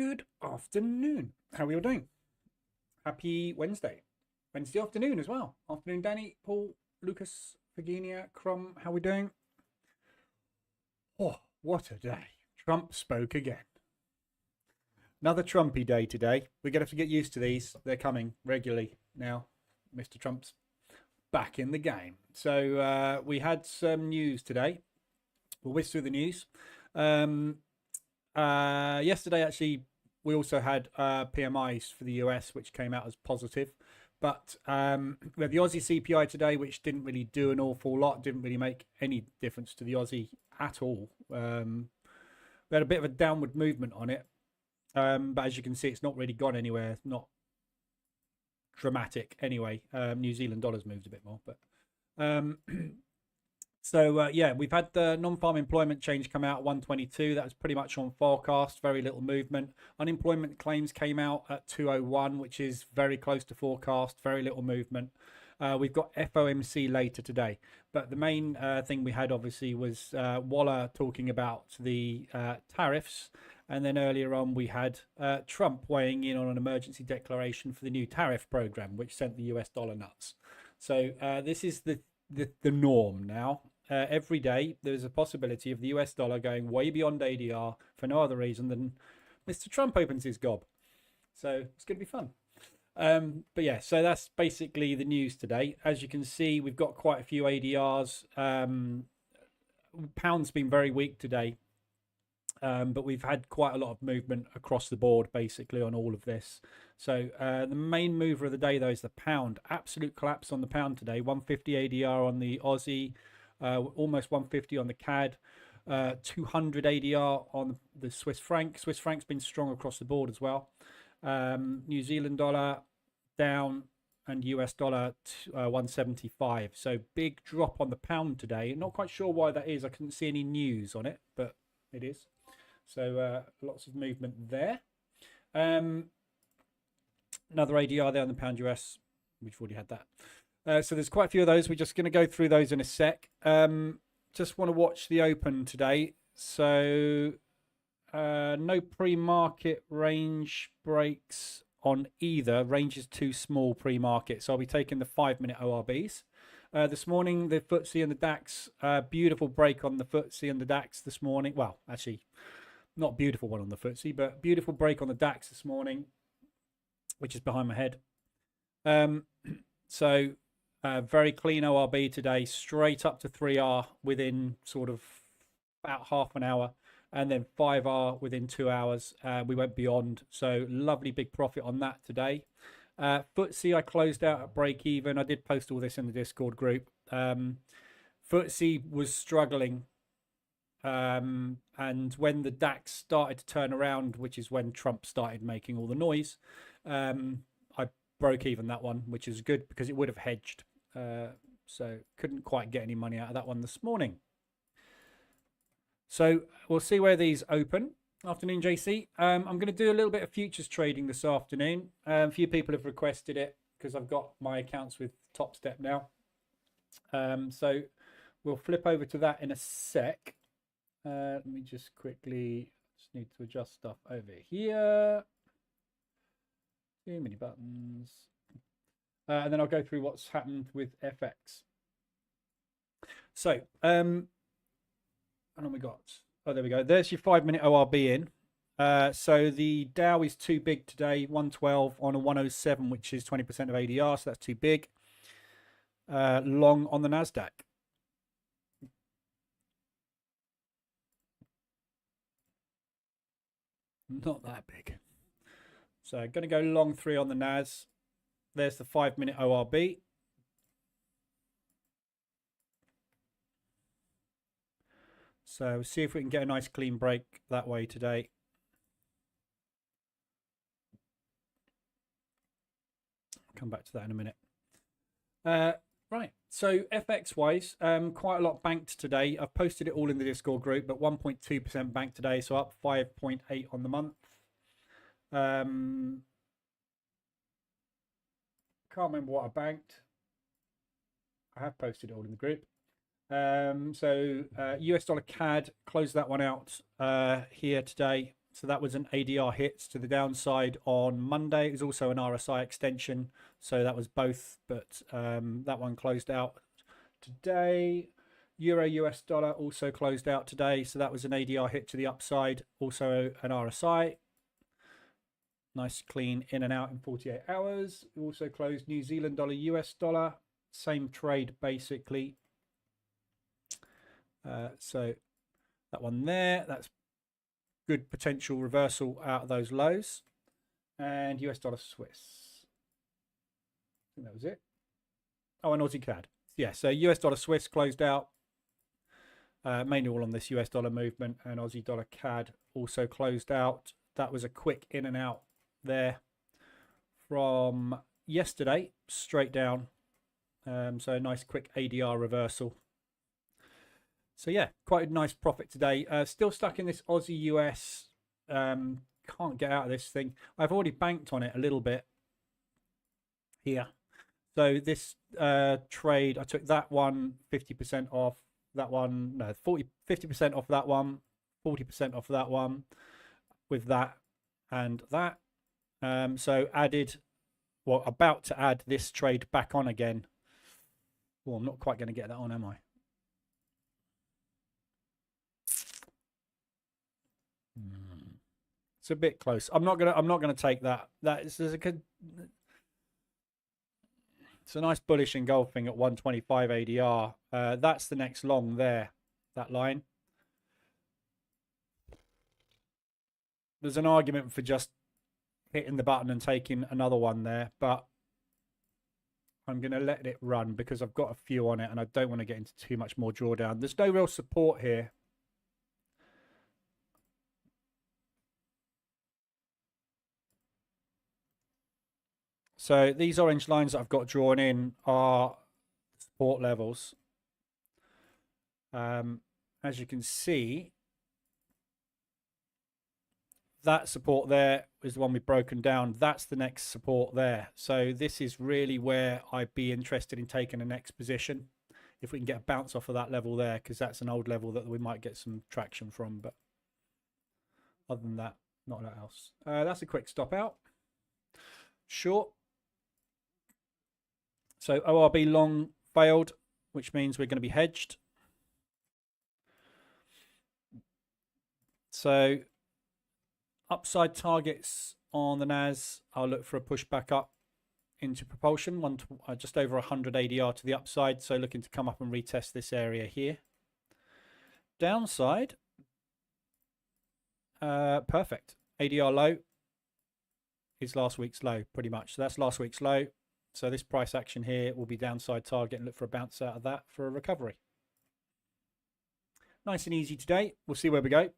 Good afternoon. How are we all doing? Happy Wednesday. Wednesday afternoon as well. Afternoon, Danny, Paul, Lucas, Virginia, Crum. How are we doing? Oh, what a day. Trump spoke again. Another Trumpy day today. We're going to have to get used to these. They're coming regularly now. Mr. Trump's back in the game. So we had some news today. We'll whiz through the news. Yesterday, actually, we also had PMIs for the US, which came out as positive. But we had the Aussie CPI today, which didn't really do an awful lot, didn't really make any difference to the Aussie at all. We had a bit of a downward movement on it. But as you can see, it's not really gone anywhere. It's not dramatic anyway. New Zealand dollars moved a bit more. But yeah, we've had the non-farm employment change come out at 122. That was pretty much on forecast. Very little movement. Unemployment claims came out at 201, which is very close to forecast. Very little movement. We've got FOMC later today. But the main thing we had, obviously, was Waller talking about the tariffs. And then earlier on, we had Trump weighing in on an emergency declaration for the new tariff program, which sent the US dollar nuts. So this is the norm now. Every day, there's a possibility of the US dollar going way beyond ADR for no other reason than Mr. Trump opens his gob. So it's going to be fun. But yeah, so that's basically the news today. As you can see, we've got quite a few ADRs. Pound's been very weak today. But we've had quite a lot of movement across the board, basically, on all of this. So the main mover of the day, though, is the pound. Absolute collapse on the pound today. 150 ADR on the Aussie, almost 150 on the CAD, 200 ADR on the Swiss franc. Swiss franc's been strong across the board as well. New Zealand dollar down, and US dollar 175. So big drop on the pound today. Not quite sure why that is. I couldn't see any news on it, but it is. So lots of movement there. Another ADR there on the pound US. We've already had that. So there's quite a few of those. We're just going to go through those in a sec. Just want to watch the open today. So no pre-market range breaks on either. Range is too small pre-market. So I'll be taking the 5-minute ORBs. This morning, the FTSE and the DAX, beautiful break on the FTSE and the DAX this morning. Well, actually, not beautiful one on the FTSE, but beautiful break on the DAX this morning, which is behind my head. So very clean ORB today, straight up to 3R within sort of about half an hour, and then 5R within 2 hours. We went beyond, so lovely big profit on that today. FTSE, I closed out at break even. I did post all this in the Discord group. FTSE was struggling. And when the DAX started to turn around, which is when Trump started making all the noise, I broke even that one, which is good because it would have hedged. So couldn't quite get any money out of that one this morning. So we'll see where these open. Afternoon, JC. I'm going to do a little bit of futures trading this afternoon. A few people have requested it because I've got my accounts with Top Step now. So we'll flip over to that in a sec. Let me just quickly need to adjust stuff over here. Too many buttons. And then I'll go through what's happened with FX. So, and then we got. Oh, there we go. There's your 5-minute ORB in. So the DOW is too big today, 112 on a 107, which is 20% of ADR, so that's too big. Long on the NASDAQ. Not that big. So I'm going to go long 3 on the NAS. There's the 5-minute ORB. So see if we can get a nice clean break that way today. I'll come back to that in a minute. Right, so FX wise, quite a lot banked today. I've posted it all in the Discord group, but 1.2% banked today, so up 5.8 on the month. Can't remember what I banked. I have posted it all in the group. So US dollar CAD, closed that one out here today. So that was an ADR hit to the downside on Monday. It was also an RSI extension. So that was both, but that one closed out today. Euro US dollar also closed out today. So that was an ADR hit to the upside. Also an RSI. Nice clean in and out in 48 hours. We also closed New Zealand dollar, US dollar. Same trade basically. So that one there, that's good potential reversal out of those lows. And US dollar Swiss. I think that was it. Oh, and Aussie CAD. Yeah, so US dollar Swiss closed out. Mainly all on this US dollar movement, and Aussie dollar CAD also closed out. That was a quick in and out there from yesterday straight down. So a nice quick ADR reversal. So yeah, quite a nice profit today. Still stuck in this Aussie US. Can't get out of this thing. I've already banked on it a little bit here. So this trade, I took that one 50% off, that one, no, 50% off that one, 40% off that one, with that and that. So added, well, about to add this trade back on again. Well, I'm not quite going to get that on, am I? It's a bit close. I'm not gonna take that. It's a nice bullish engulfing at 125 ADR. That's the next long there, that line. There's an argument for just hitting the button and taking another one there, but I'm going to let it run because I've got a few on it and I don't want to get into too much more drawdown. There's no real support here. So these orange lines that I've got drawn in are support levels. As you can see, that support there is the one we've broken down. That's the next support there. So this is really where I'd be interested in taking the next position. If we can get a bounce off of that level there, because that's an old level that we might get some traction from. But other than that, not a lot else. That's a quick stop out. Short. So ORB long failed, which means we're going to be hedged. So upside targets on the NAS, I'll look for a push back up into propulsion, just over 100 ADR to the upside. So looking to come up and retest this area here. Downside, perfect. ADR low is last week's low, pretty much. So that's last week's low. So this price action here will be downside target and look for a bounce out of that for a recovery. Nice and easy today. We'll see where we go.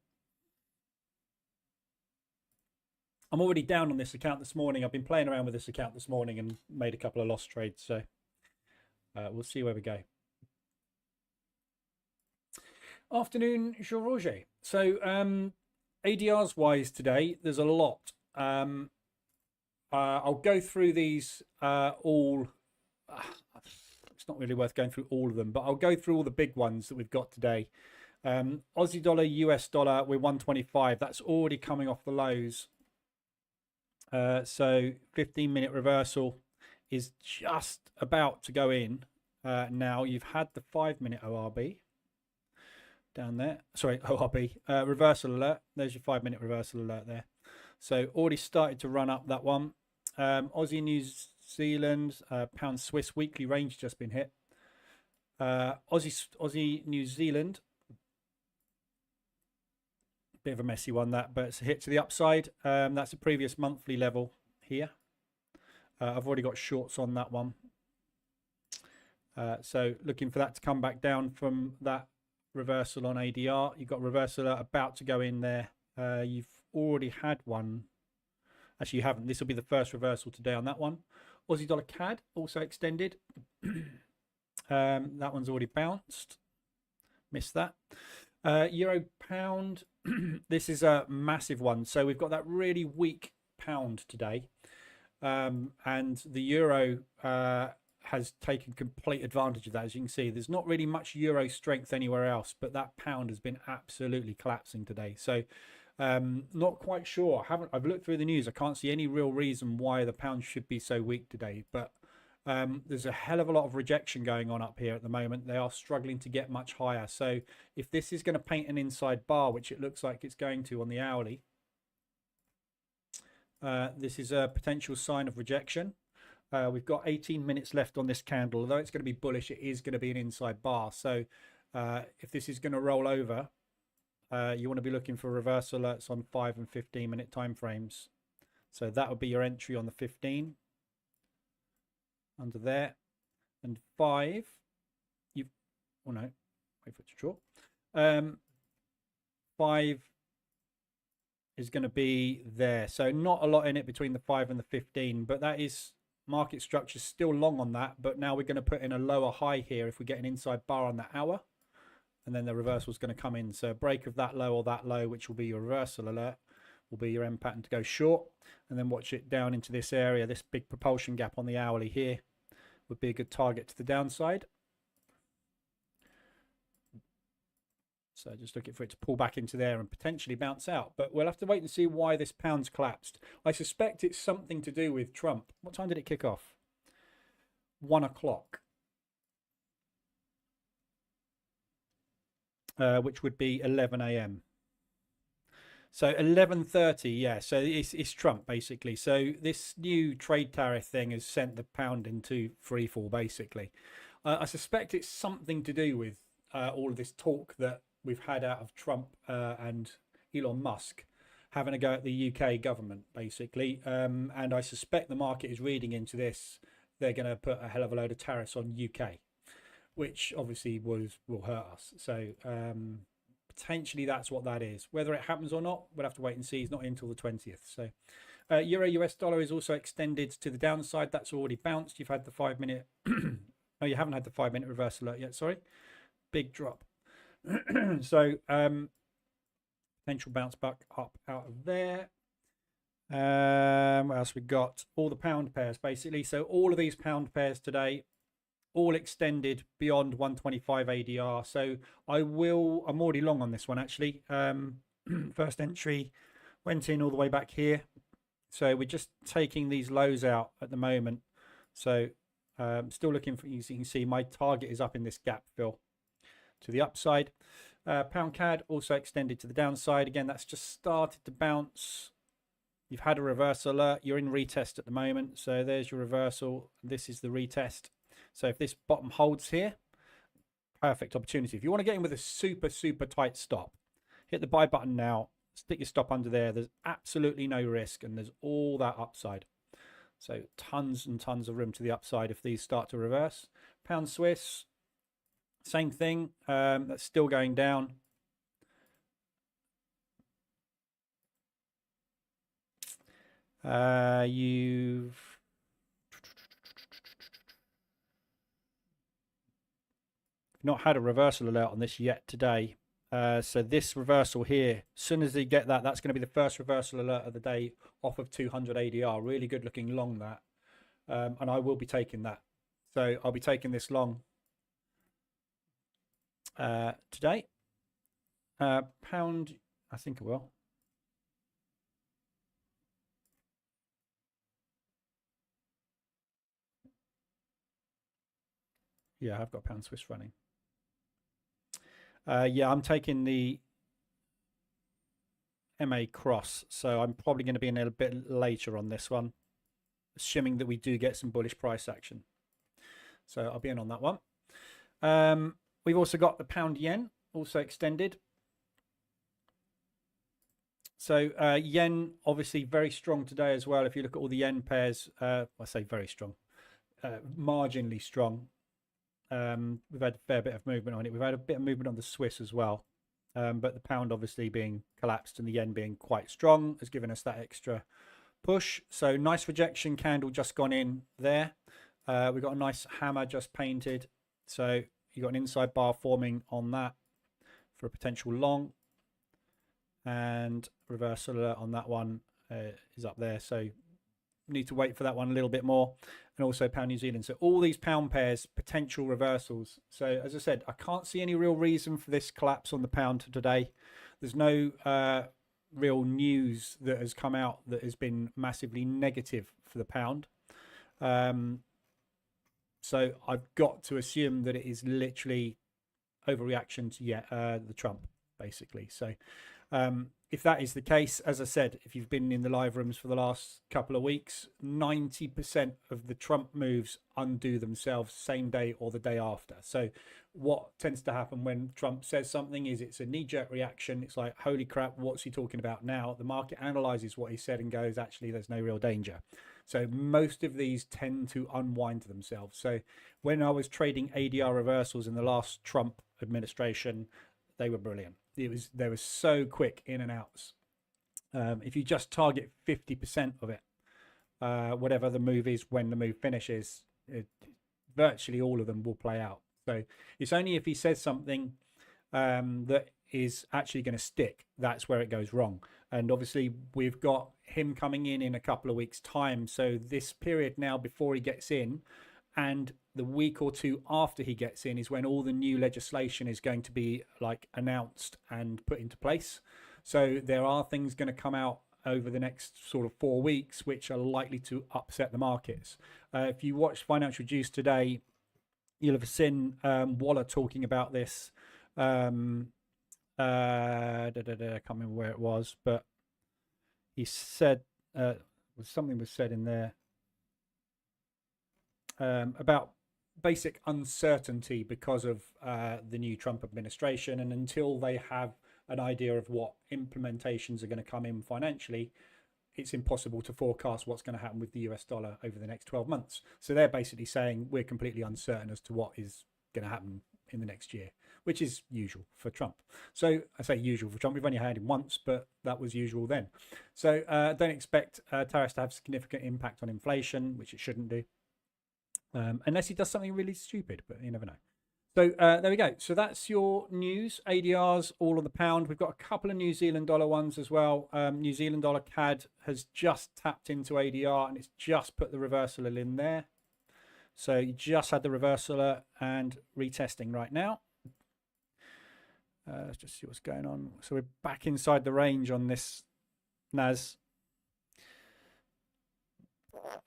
I'm already down on this account this morning. I've been playing around with this account this morning and made a couple of lost trades. So we'll see where we go. Afternoon, Jean-Roger. So ADRs wise today, there's a lot. I'll go through these all. It's not really worth going through all of them, but I'll go through all the big ones that we've got today. Aussie dollar, US dollar, we're 125. That's already coming off the lows. So 15-minute reversal is just about to go in. Now you've had the 5-minute ORB down there. Sorry, ORB reversal alert. There's your 5-minute reversal alert there. So already started to run up that one. Aussie New Zealand, pound Swiss weekly range just been hit. Aussie New Zealand. Bit of a messy one that, but it's a hit to the upside. That's a previous monthly level here. I've already got shorts on that one. So looking for that to come back down from that reversal on ADR. You've got reversal about to go in there. You've already had one. Actually, you haven't. This will be the first reversal today on that one. Aussie dollar CAD also extended. That one's already bounced. Missed that. Euro pound. This is a massive one. So we've got that really weak pound today. And the euro has taken complete advantage of that. As you can see, there's not really much euro strength anywhere else, but that pound has been absolutely collapsing today. So Not quite sure. I've looked through the news. I can't see any real reason why the pound should be so weak today. But there's a hell of a lot of rejection going on up here at the moment. They are struggling to get much higher. So if this is going to paint an inside bar, which it looks like it's going to on the hourly, this is a potential sign of rejection. We've got 18 minutes left on this candle. Although it's going to be bullish, it is going to be an inside bar. So if this is going to roll over, you want to be looking for reverse alerts on 5 and 15 minute time frames. So that would be your entry on the 15 under there, and 5 oh no, wait for it to draw. 5 is going to be there, so not a lot in it between the 5 and the 15, but that is market structure still long on that. But now we're going to put in a lower high here if we get an inside bar on that hour, and then the reversal is going to come in. So a break of that low or that low, which will be your reversal alert, will be your end pattern to go short, and then watch it down into this area. This big propulsion gap on the hourly here would be a good target to the downside. So just looking for it to pull back into there and potentially bounce out. But we'll have to wait and see why this pound's collapsed. I suspect it's something to do with Trump. What time did it kick off? 1 o'clock. Which would be 11 a.m. So 11:30, yeah. So it's Trump basically. So this new trade tariff thing has sent the pound into free fall basically. I suspect it's something to do with all of this talk that we've had out of Trump and Elon Musk having a go at the UK government basically. And I suspect the market is reading into this. They're going to put a hell of a load of tariffs on UK, which obviously will hurt us. So potentially that's what that is. Whether it happens or not, we'll have to wait and see. It's not until the 20th. So Euro US dollar is also extended to the downside. That's already bounced. You've had the 5 minute. No, you haven't had the 5 minute reversal alert yet. Sorry, big drop. So potential bounce back up out of there. What else we got? All the pound pairs basically. So all of these pound pairs today, all extended beyond 125 ADR. So I'm already long on this one actually. First entry went in all the way back here. So we're just taking these lows out at the moment. So still looking for, as you can see, my target is up in this gap fill to the upside. Pound CAD also extended to the downside. Again, that's just started to bounce. You've had a reversal alert. You're in retest at the moment. So there's your reversal. This is the retest. So if this bottom holds here, perfect opportunity. If you want to get in with a super, super tight stop, hit the buy button now, stick your stop under there. There's absolutely no risk and there's all that upside. So tons and tons of room to the upside if these start to reverse. Pound Swiss, same thing. That's still going down. You've not had a reversal alert on this yet today. So this reversal here, as soon as they get that, that's going to be the first reversal alert of the day off of 200 ADR. Really good looking long that. And I will be taking that. So I'll be taking this long today. Pound, I think I will. Yeah, I've got pound Swiss running. Yeah, I'm taking the MA cross, so I'm probably going to be in a bit later on this one, assuming that we do get some bullish price action. So I'll be in on that one. We've also got the pound yen, also extended. So yen, obviously very strong today as well. If you look at all the yen pairs, I say very strong, marginally strong. We've had a fair bit of movement on it. We've had a bit of movement on the Swiss as well. But the pound obviously being collapsed and the yen being quite strong has given us that extra push. So nice rejection candle just gone in there. We've got a nice hammer just painted. So you got an inside bar forming on that for a potential long. And reversal alert on that one is up there. So need to wait for that one a little bit more. And also pound New Zealand. So all these pound pairs, potential reversals. So as I said, I can't see any real reason for this collapse on the pound today. There's no real news that has come out that has been massively negative for the pound. So I've got to assume that it is literally overreaction to the Trump, basically. So if that is the case, as I said, if you've been in the live rooms for the last couple of weeks, 90% of the Trump moves undo themselves same day or the day after. So what tends to happen when Trump says something is it's a knee-jerk reaction. It's like, holy crap, what's he talking about now? The market analyzes what he said and goes, actually, there's no real danger. So most of these tend to unwind themselves. So when I was trading ADR reversals in the last Trump administration, they were brilliant. They were so quick in and outs. If you just target 50% of it, whatever the move is when the move finishes, virtually all of them will play out. So it's only if he says something that is actually going to stick, that's where it goes wrong. And obviously we've got him coming in a couple of weeks' time. So this period now before he gets in and the week or two after he gets in is when all the new legislation is going to be like announced and put into place. So there are things going to come out over the next sort of 4 weeks which are likely to upset the markets. If you watch Financial Juice today, you'll have seen Waller talking about this. I can't remember where it was, but he said something was said in there about basic uncertainty because of the new Trump administration, and until they have an idea of what implementations are going to come in financially, it's impossible to forecast what's going to happen with the US dollar over the next 12 months. So they're basically saying we're completely uncertain as to what is going to happen in the next year, which is usual for Trump. So I say usual for Trump. We've only had him once, but that was usual then. So don't expect tariffs to have significant impact on inflation, which it shouldn't do, unless he does something really stupid, but you never know. So there we go. So that's your news. ADRs, all of the pound. We've got a couple of New Zealand dollar ones as well. New Zealand dollar CAD has just tapped into ADR and it's just put the reversal in there. So you just had the reversal and retesting right now. Let's just see what's going on. So we're back inside the range on this NAS.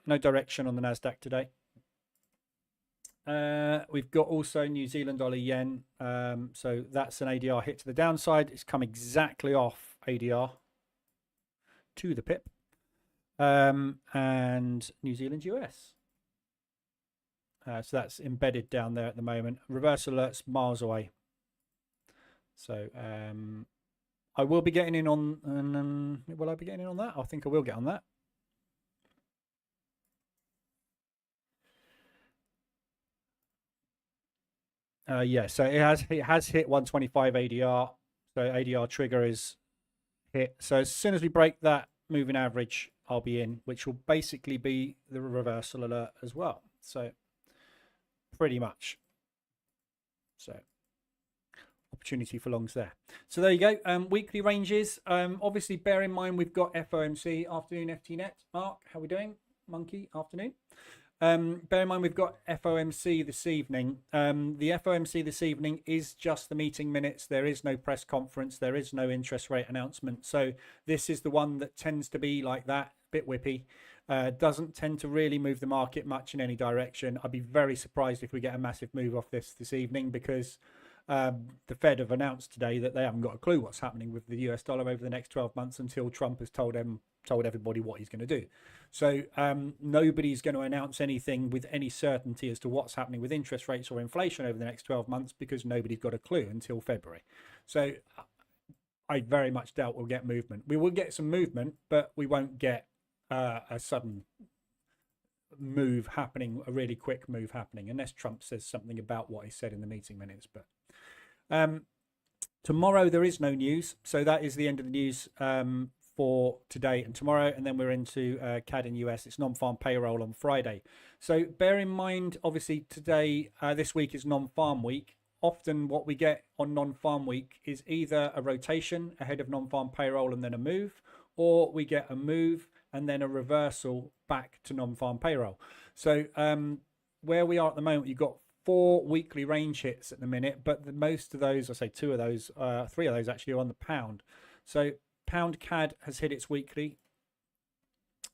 No direction on the NASDAQ today. We've got also New Zealand dollar yen. So that's an ADR hit to the downside. It's come exactly off ADR to the pip. And New Zealand US. So that's embedded down there at the moment. Reverse alerts miles away. So I will be getting in on. Will I be getting in on that? I think I will get on that. Yeah, so it has hit 125 ADR. So ADR trigger is hit. So as soon as we break that moving average, I'll be in, which will basically be the reversal alert as well. So pretty much. So opportunity for longs there. So there you go. Weekly ranges. Obviously, bear in mind we've got FOMC afternoon FTNet. Mark, how are we doing? Monkey afternoon. Bear in mind we've got FOMC this evening. The FOMC this evening is just the meeting minutes. There is no press conference. There is no interest rate announcement. So this is the one that tends to be like that, a bit whippy. Doesn't tend to really move the market much in any direction. I'd be very surprised if we get a massive move off this evening, because the Fed have announced today that they haven't got a clue what's happening with the US dollar over the next 12 months until Trump has told everybody what he's going to do. So nobody's going to announce anything with any certainty as to what's happening with interest rates or inflation over the next 12 months, because nobody's got a clue until February. So I very much doubt we'll get movement. We will get some movement, but we won't get a sudden move happening, a really quick move happening, unless Trump says something about what he said in the meeting minutes. But tomorrow there is no news, so that is the end of the news for today and tomorrow, and then we're into CAD in US. It's non-farm payroll on Friday. So bear in mind, obviously today, this week is non-farm week. Often what we get on non-farm week is either a rotation ahead of non-farm payroll and then a move, or we get a move and then a reversal back to non-farm payroll. So where we are at the moment, you've got 4 weekly range hits at the minute, but most of those, I say 2 of those, 3 of those actually are on the pound. So Pound CAD has hit its weekly.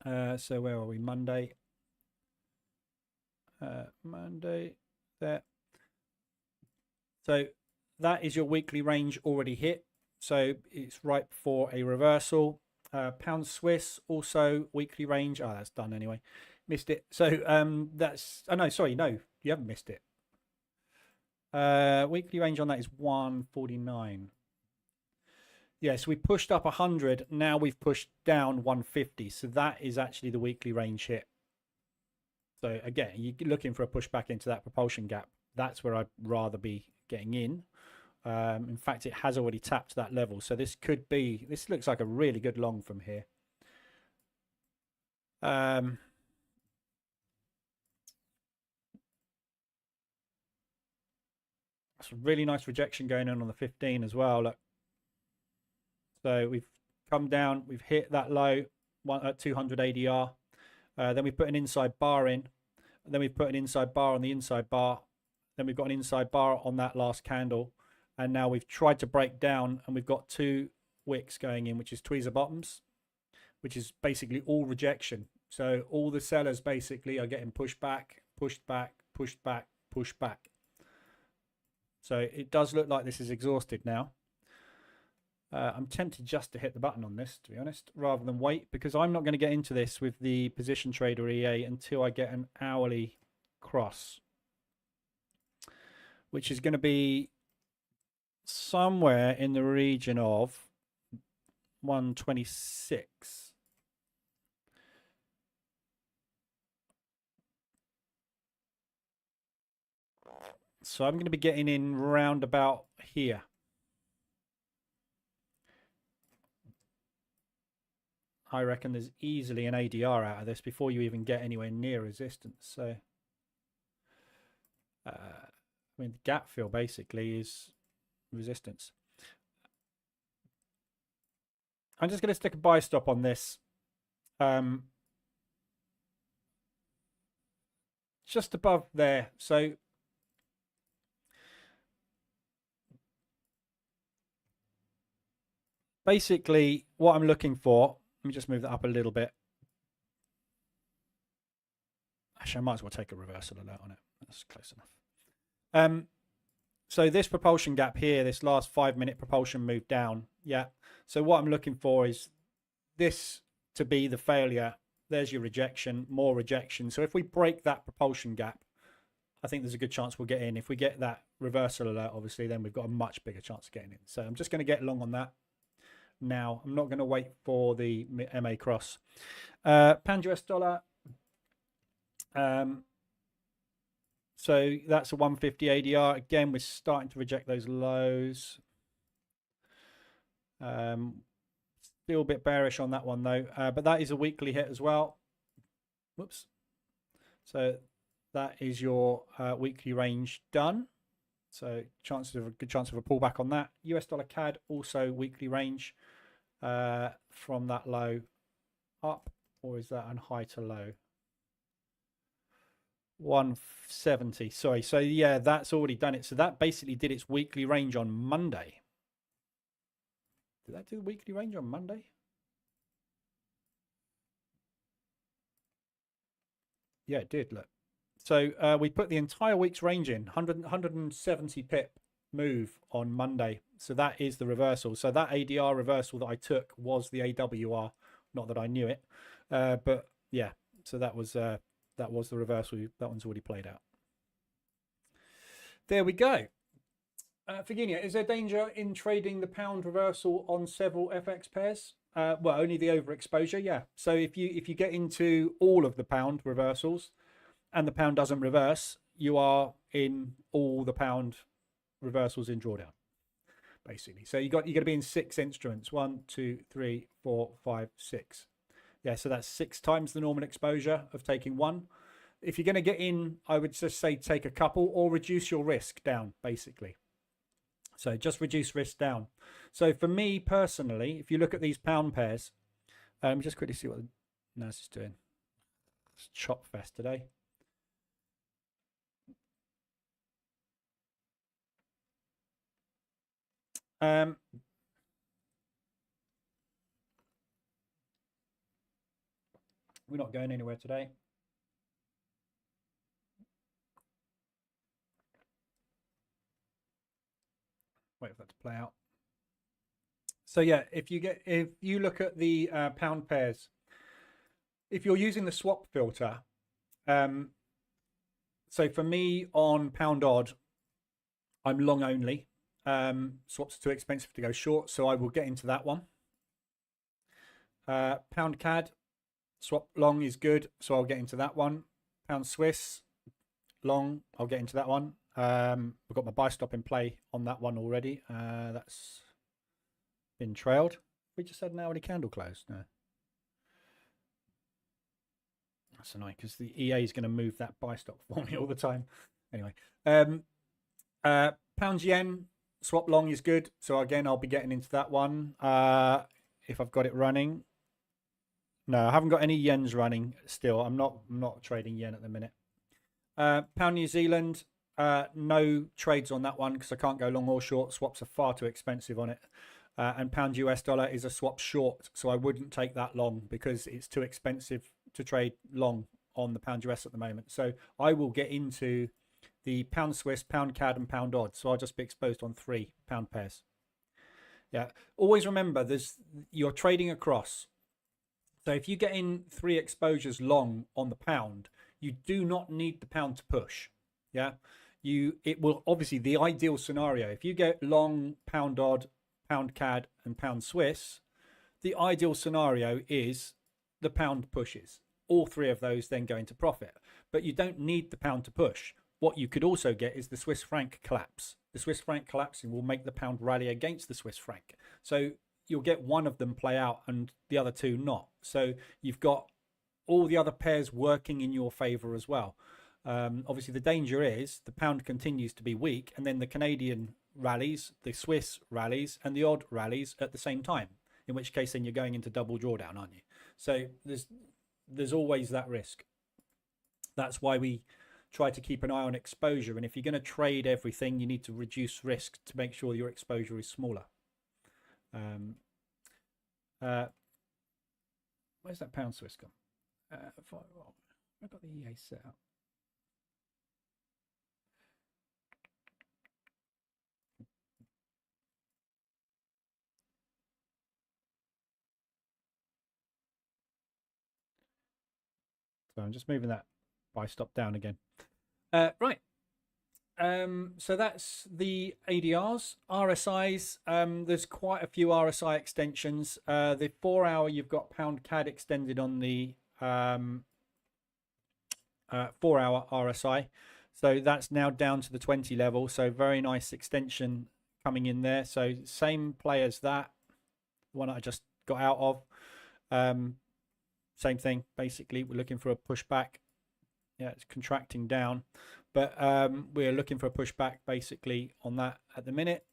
So where are we? Monday. Monday there. So that is your weekly range already hit. So it's right for a reversal. Pound Swiss also weekly range. Oh, that's done anyway. Missed it. So that's, oh no, sorry, no, you haven't missed it. Weekly range on that is 149. Yes, we pushed up 100. Now we've pushed down 150. So that is actually the weekly range hit. So again, you're looking for a pushback into that propulsion gap. That's where I'd rather be getting in. In fact, it has already tapped that level. So this could be, this looks like a really good long from here. That's a really nice rejection going on the 15 as well. Look. So we've come down, we've hit that low at 200 ADR. Then we put an inside bar in. Then we've put an inside bar on the inside bar. Then we've got an inside bar on that last candle. And now we've tried to break down and we've got 2 wicks going in, which is tweezer bottoms, which is basically all rejection. So all the sellers basically are getting pushed back, pushed back, pushed back, pushed back. So it does look like this is exhausted now. I'm tempted just to hit the button on this, to be honest, rather than wait, because I'm not going to get into this with the position trader EA until I get an hourly cross, which is going to be somewhere in the region of 126. So I'm going to be getting in round about here. I reckon there's easily an ADR out of this before you even get anywhere near resistance. So, I mean, the gap fill basically is resistance. I'm just going to stick a buy stop on this. Just above there. So basically what I'm looking for, let me just move that up a little bit. Actually, I might as well take a reversal alert on it. That's close enough. So this propulsion gap here, this last 5-minute propulsion move down. Yeah. So what I'm looking for is this to be the failure. There's your rejection, more rejection. So if we break that propulsion gap, I think there's a good chance we'll get in. If we get that reversal alert, obviously, then we've got a much bigger chance of getting in. So I'm just going to get long on that now. I'm not going to wait for the MA cross. Pound US dollar. So that's a 150 ADR. Again, we're starting to reject those lows. Still a bit bearish on that one though, but that is a weekly hit as well. Whoops. So that is your weekly range done. So chances of a good chance of a pullback on that. US dollar CAD also weekly range from that low up, or is that on high to low? 170. Sorry. So yeah, that's already done it. So that basically did its weekly range on Monday. Did that do the weekly range on Monday? Yeah, it did. Look. So we put the entire week's range in, 170 pip move on Monday. So that is the reversal. So that ADR reversal that I took was the AWR. Not that I knew it, but yeah. So that was the reversal. That one's already played out. There we go. Virginia, is there danger in trading the pound reversal on several FX pairs? Well, only the overexposure, yeah. So if you get into all of the pound reversals and the pound doesn't reverse, you are in all the pound reversals in drawdown, basically. So you got to be in 6 instruments. 1, 2, 3, 4, 5, 6. Yeah, so that's 6 times the normal exposure of taking one. If you're going to get in, I would just say take a couple or reduce your risk down, basically. So just reduce risk down. So for me personally, if you look at these pound pairs, let me just quickly see what the NAS is doing. It's chop fest today. We're not going anywhere today. Wait for that to play out. So yeah, if you look at the pound pairs, if you're using the swap filter, so for me on pound odd, I'm long only. Swaps are too expensive to go short, so I will get into that one. Pound CAD, swap long is good, so I'll get into that one. Pound Swiss, long, I'll get into that one. We've got my buy stop in play on that one already. That's been trailed. We just had an hourly candle close. No. That's annoying because the EA is going to move that buy stop for me all the time. Anyway, pound yen swap long is good. So again, I'll be getting into that one if I've got it running. No, I haven't got any yens running still. I'm not trading yen at the minute. Pound New Zealand, no trades on that one because I can't go long or short. Swaps are far too expensive on it. And pound US dollar is a swap short, so I wouldn't take that long because it's too expensive to trade long on the pound US at the moment. So I will get into the pound Swiss, pound CAD, and pound odd. So I'll just be exposed on 3 pound pairs. Yeah, always remember you're trading across. So if you get in 3 exposures long on the pound, you do not need the pound to push. Yeah, it will obviously the ideal scenario if you get long pound odd, pound CAD, and pound Swiss, the ideal scenario is the pound pushes. All 3 of those then go into profit. But you don't need the pound to push. What you could also get is the Swiss franc collapse. The Swiss franc collapsing will make the pound rally against the Swiss franc. So you'll get one of them play out and the other 2 not. So you've got all the other pairs working in your favor as well. Obviously, the danger is the pound continues to be weak and then the Canadian rallies, the Swiss rallies, and the odd rallies at the same time, in which case then you're going into double drawdown, aren't you? So there's always that risk. That's why we try to keep an eye on exposure, and if you're going to trade everything, you need to reduce risk to make sure your exposure is smaller. Where's that pound Swiss gone? I've got the EA set up. So I'm just moving that buy stop down again. Right. So that's the ADRs, RSIs. There's quite a few RSI extensions. The 4 hour, you've got pound CAD extended on the 4 hour RSI. So that's now down to the 20 level. So very nice extension coming in there. So same play as that, the one I just got out of. Same thing, basically. We're looking for a pushback. Yeah, it's contracting down, but we're looking for a pushback basically on that at the minute.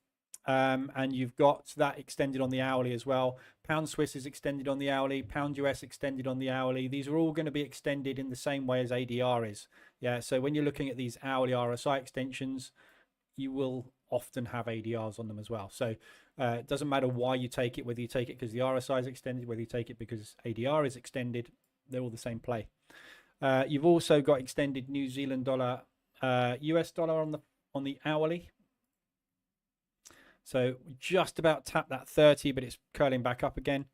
And you've got that extended on the hourly as well. Pound Swiss is extended on the hourly, pound US extended on the hourly. These are all going to be extended in the same way as ADR is. Yeah, so when you're looking at these hourly RSI extensions, you will often have ADRs on them as well. So it doesn't matter why you take it, whether you take it because the RSI is extended, whether you take it because ADR is extended, they're all the same play. You've also got extended New Zealand dollar, US dollar on the hourly. So just about tapped that 30, but it's curling back up again.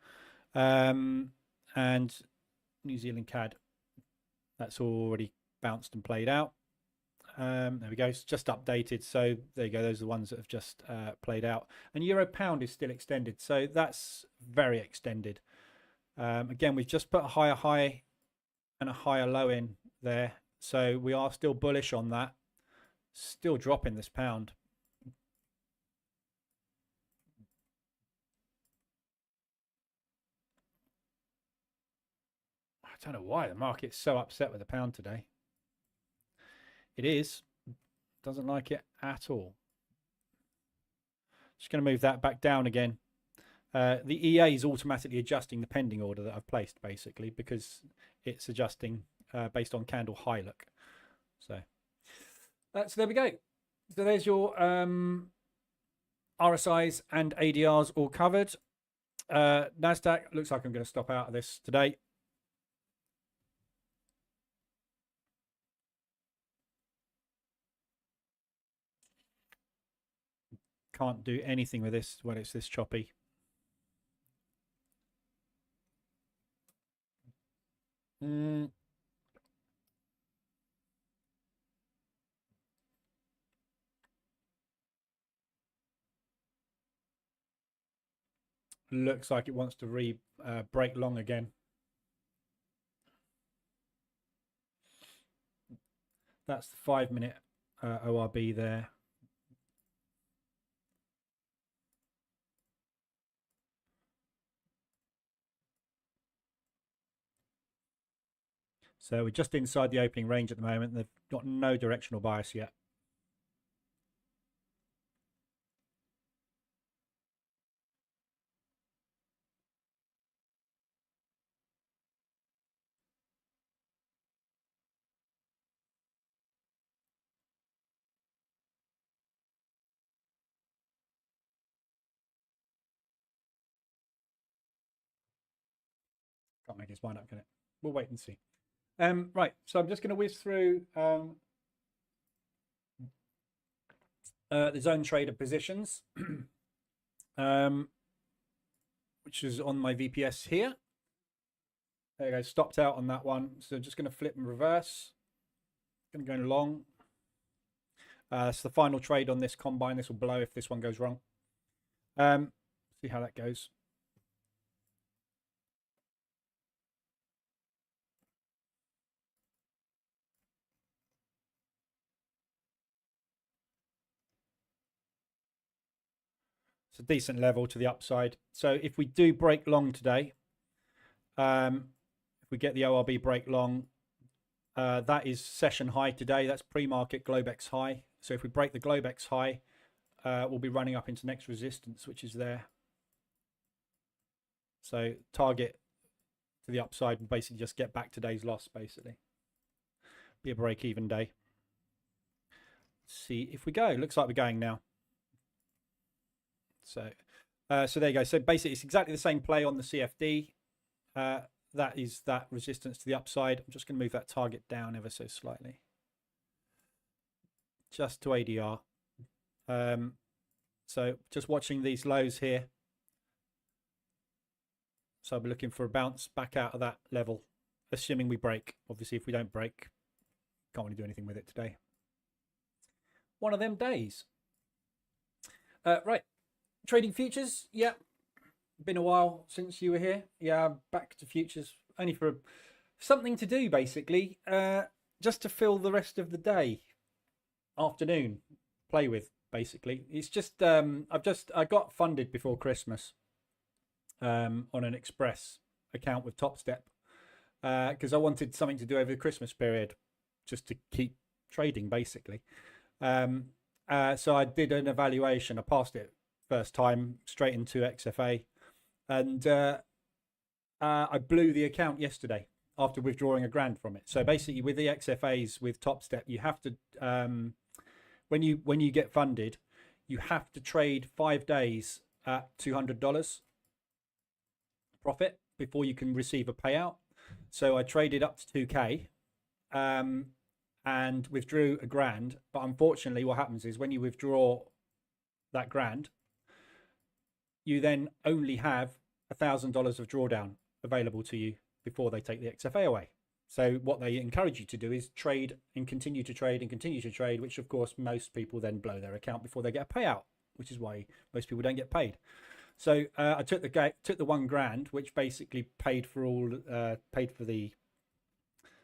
And New Zealand CAD, that's already bounced and played out. There we go. It's just updated. So there you go. Those are the ones that have just played out. And Euro Pound is still extended. So that's very extended. Again, we've just put a higher high and a higher low in there. So we are still bullish on that. Still dropping this pound. I don't know why the market's so upset with the pound today. It is. Doesn't like it at all. Just going to move that back down again. The EA is automatically adjusting the pending order that I've placed, basically, because it's adjusting based on candle high look. So there we go. So there's your RSIs and ADRs all covered. NASDAQ looks like I'm going to stop out of this today. can't do anything with this when it's this choppy. Looks like it wants to break long again. That's the 5-minute ORB there. So we're just inside the opening range at the moment. They've got no directional bias yet. Can't make his mind up, can it? We'll wait and see. Right, so I'm just going to whiz through the zone trader positions, which is on my VPS here. There you go, stopped out on that one. So just going to flip and reverse. Going to go long. So the final trade on this combine. This will blow if this one goes wrong. See how that goes. It's a decent level to the upside. So if we do break long today, if we get the ORB break long, that is session high today. That's pre-market Globex high. So if we break the Globex high, we'll be running up into next resistance, which is there. So target to the upside and basically just get back today's loss, basically. Be a break-even day. Let's see if we go. Looks like we're going now. So there you go. So basically, it's exactly the same play on the CFD. That is that resistance to the upside. I'm just going to move that target down ever so slightly. Just to ADR. So just watching these lows here. So I'll be looking for a bounce back out of that level, assuming we break. Obviously, if we don't break, can't really do anything with it today. One of them days. Right. Trading futures. Yeah. Been a while since you were here. Yeah, back to futures. Only for something to do, basically. Just to fill the rest of the day. Afternoon. Play with, basically. It's just, I got funded before Christmas. On an Express account with TopStep. Because I wanted something to do over the Christmas period. Just to keep trading, basically. So I did an evaluation. I passed it first time straight into XFA, and I blew the account yesterday after withdrawing $1,000 from it. So basically, with the XFAs with TopStep, you have to when you get funded, you have to trade 5 days at $200 profit before you can receive a payout. So I traded up to 2K. And withdrew $1,000, but unfortunately what happens is when you withdraw that $1,000, you then only have $1,000 of drawdown available to you before they take the XFA away. So what they encourage you to do is trade and continue to trade and continue to trade, which of course most people then blow their account before they get a payout, which is why most people don't get paid. So I took the $1,000, which basically paid for the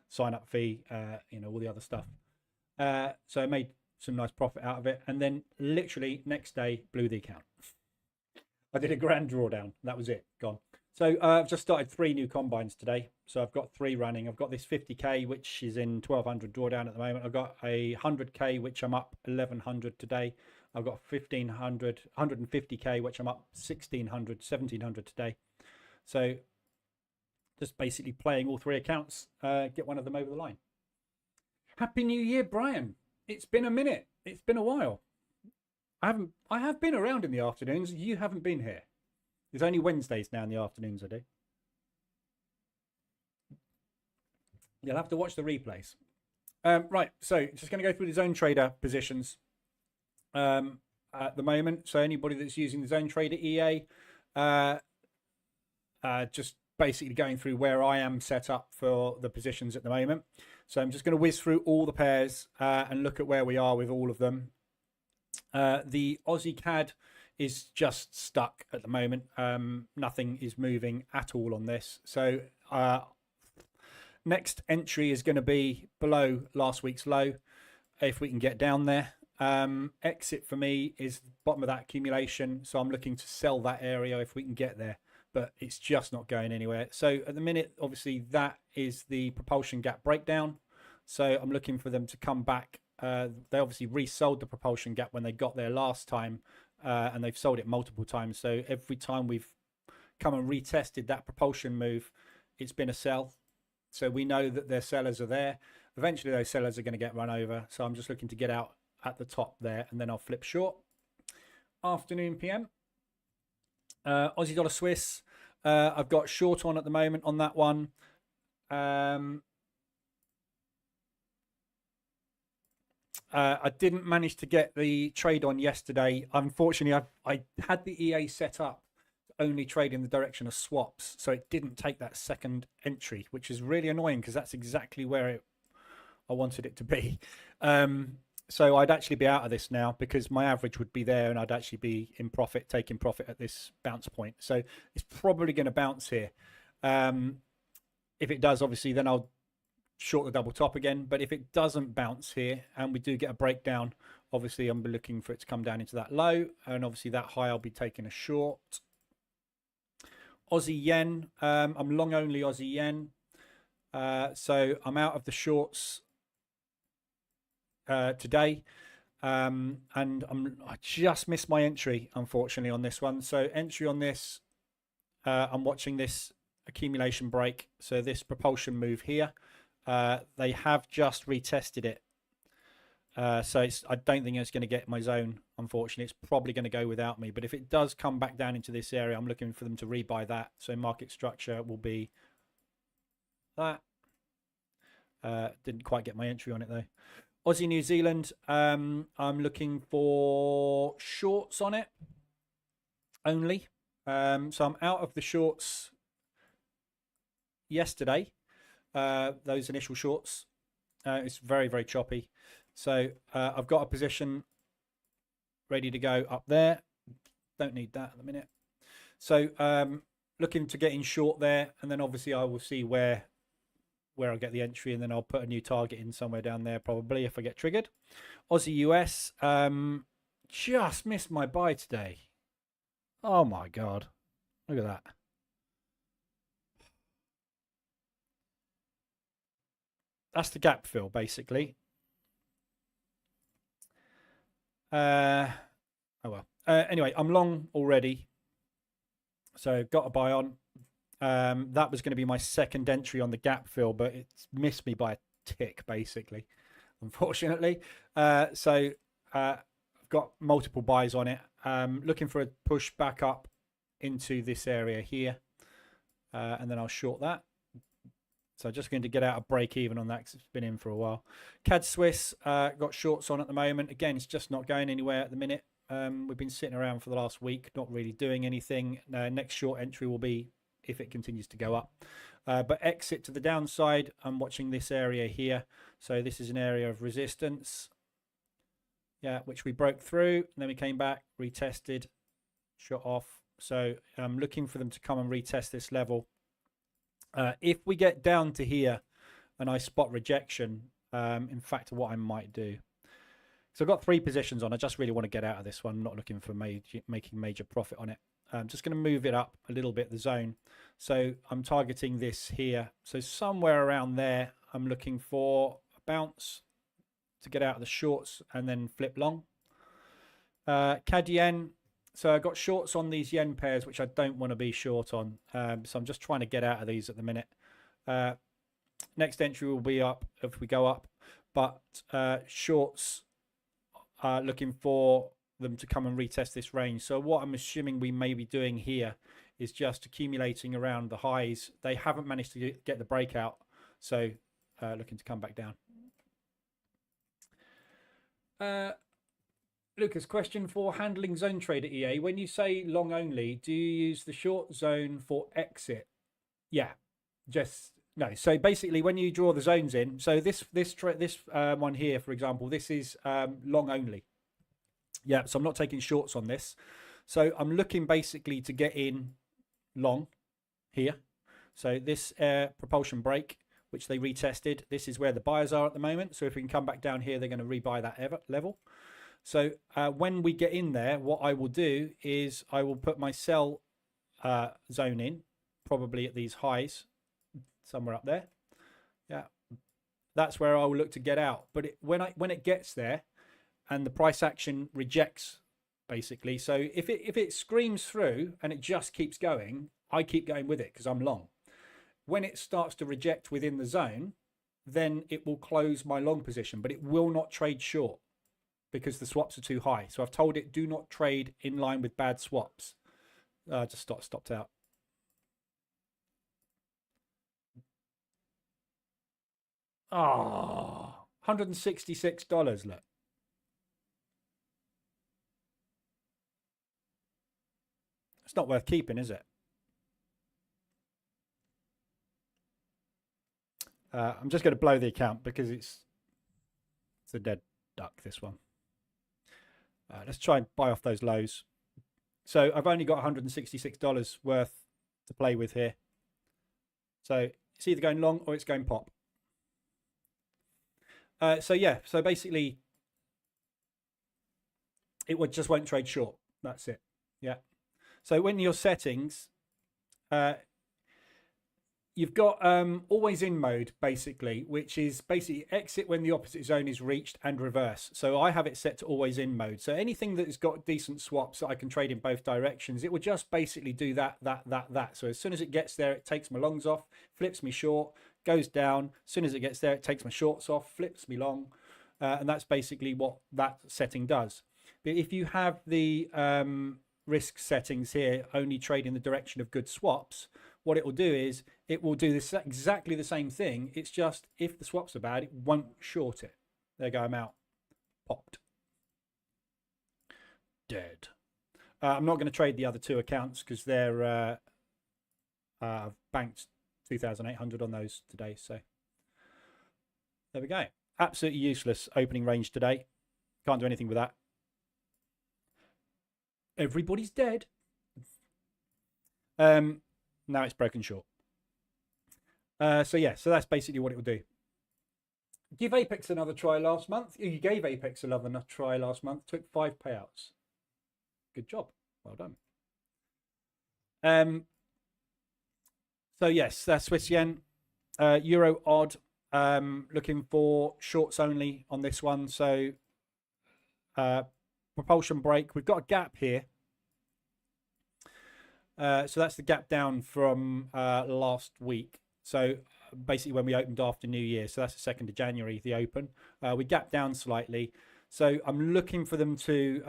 sign-up fee, all the other stuff. So I made some nice profit out of it, and then literally next day blew the account. I did $1,000 drawdown. That was it, gone. So I've just started 3 new combines today. So I've got 3 running. I've got this 50K, which is in 1,200 drawdown at the moment. I've got a 100K, which I'm up 1,100 today. I've got 1,500, 150K, which I'm up 1,600, 1,700 today. So just basically playing all 3 accounts, get one of them over the line. Happy New Year, Brian. It's been a minute. It's been a while. I have been around in the afternoons. You haven't been here. It's only Wednesdays now in the afternoons I do. You'll have to watch the replays. Right, so just going to go through the zone trader positions. at the moment. So anybody that's using the Zone Trader EA, just basically going through where I am set up for the positions at the moment. So I'm just going to whiz through all the pairs and look at where we are with all of them. The Aussie CAD is just stuck at the moment. Nothing is moving at all on this. So next entry is going to be below last week's low, if we can get down there. Exit for me is the bottom of that accumulation, so I'm looking to sell that area if we can get there, but it's just not going anywhere. So at the minute, obviously, that is the propulsion gap breakdown. So I'm looking for them to come back. They obviously resold the propulsion gap when they got there last time, and they've sold it multiple times. So every time we've come and retested that propulsion move, it's been a sell. So we know that their sellers are there. Eventually those sellers are going to get run over. So I'm just looking to get out at the top there, and then I'll flip short. Afternoon PM. Aussie dollar Swiss. I've got short on at the moment on that one. I didn't manage to get the trade on yesterday. Unfortunately, I had the EA set up to only trade in the direction of swaps, so it didn't take that second entry, which is really annoying because that's exactly where I wanted it to be. So I'd actually be out of this now because my average would be there and I'd actually be in profit, taking profit at this bounce point. So it's probably going to bounce here. If it does, obviously, then I'll short the double top again. But if it doesn't bounce here and we do get a breakdown, obviously I'm looking for it to come down into that low, and obviously that high I'll be taking a short. Aussie yen. I'm long only Aussie yen. So I'm out of the shorts today, and I just missed my entry, unfortunately, on this one. So entry on this, I'm watching this accumulation break, so this propulsion move here. They have just retested it, so I don't think it's going to get my zone, unfortunately. It's probably going to go without me, but if it does come back down into this area, I'm looking for them to rebuy that. So market structure will be that. Didn't quite get my entry on it though. Aussie New Zealand, I'm looking for shorts on it only. So I'm out of the shorts yesterday, those initial shorts. It's very, very choppy. So I've got a position ready to go up there. Don't need that at the minute. So looking to get in short there, and then obviously I will see where I'll get the entry, and then I'll put a new target in somewhere down there probably if I get triggered. Aussie US, just missed my buy today. Oh my God. Look at that. That's the gap fill, basically. Oh well. Anyway, I'm long already. So got a buy on. That was going to be my second entry on the gap fill, but it's missed me by a tick, basically, unfortunately. So I've got multiple buys on it. Looking for a push back up into this area here, and then I'll short that. So just going to get out a break even on that because it's been in for a while. CAD Swiss, got shorts on at the moment. Again, it's just not going anywhere at the minute. We've been sitting around for the last week, not really doing anything. Next short entry will be if it continues to go up. But exit to the downside, I'm watching this area here. So this is an area of resistance, yeah, which we broke through. And then we came back, retested, shot off. So I'm looking for them to come and retest this level. If we get down to here and I spot rejection, in fact, what I might do. So I've got 3 positions on. I just really want to get out of this one. I'm not looking for making major profit on it. I'm just going to move it up a little bit, the zone. So I'm targeting this here. So somewhere around there, I'm looking for a bounce to get out of the shorts and then flip long. CAD yen. So I've got shorts on these yen pairs, which I don't want to be short on. So I'm just trying to get out of these at the minute. Next entry will be up if we go up. But shorts are looking for them to come and retest this range. So what I'm assuming we may be doing here is just accumulating around the highs. They haven't managed to get the breakout. So looking to come back down. Lucas, question for handling zone trade at EA. When you say long only, do you use the short zone for exit? Yeah, just no. So basically, when you draw the zones in, so this one here, for example, this is long only. Yeah, so I'm not taking shorts on this. So I'm looking basically to get in long here. So this propulsion brake, which they retested, this is where the buyers are at the moment. So if we can come back down here, they're going to rebuy that level. So when we get in there, what I will do is I will put my sell zone in, probably at these highs, somewhere up there. Yeah, that's where I will look to get out. But when it gets there, and the price action rejects, basically. So if it screams through and it just keeps going, I keep going with it because I'm long. When it starts to reject within the zone, then it will close my long position, but it will not trade short because the swaps are too high. So I've told it, do not trade in line with bad swaps. Just stopped out. Oh, $166, look. It's not worth keeping, is it? I'm just going to blow the account because it's a dead duck, this one. Let's try and buy off those lows. So I've only got $166 worth to play with here. So it's either going long or it's going pop. So yeah, so basically it just won't trade short. That's it. Yeah. So when your settings, you've got always in mode, basically, which is basically exit when the opposite zone is reached and reverse. So I have it set to always in mode. So anything that has got decent swaps that I can trade in both directions, it will just basically do that. So as soon as it gets there, it takes my longs off, flips me short, goes down. As soon as it gets there, it takes my shorts off, flips me long. And that's basically what that setting does. But if you have the risk settings here, only trade in the direction of good swaps, what it will do is it will do this exactly the same thing. It's just if the swaps are bad, it won't short it. There you go, I'm out. Popped. Dead. I'm not going to trade the other two accounts because they're I've banked 2,800 on those today. So there we go. Absolutely useless opening range today. Can't do anything with that. Everybody's dead. Now it's broken short. So yeah, so that's basically what it will do. Give Apex another try last month. You gave Apex another try last month. Took 5 payouts. Good job. Well done. So yes, that's Swiss yen. Euro odd. Looking for shorts only on this one. So propulsion brake. We've got a gap here. So that's the gap down from last week. So basically when we opened after New Year. So that's the 2nd of January, the open. We gapped down slightly. So I'm looking for them to...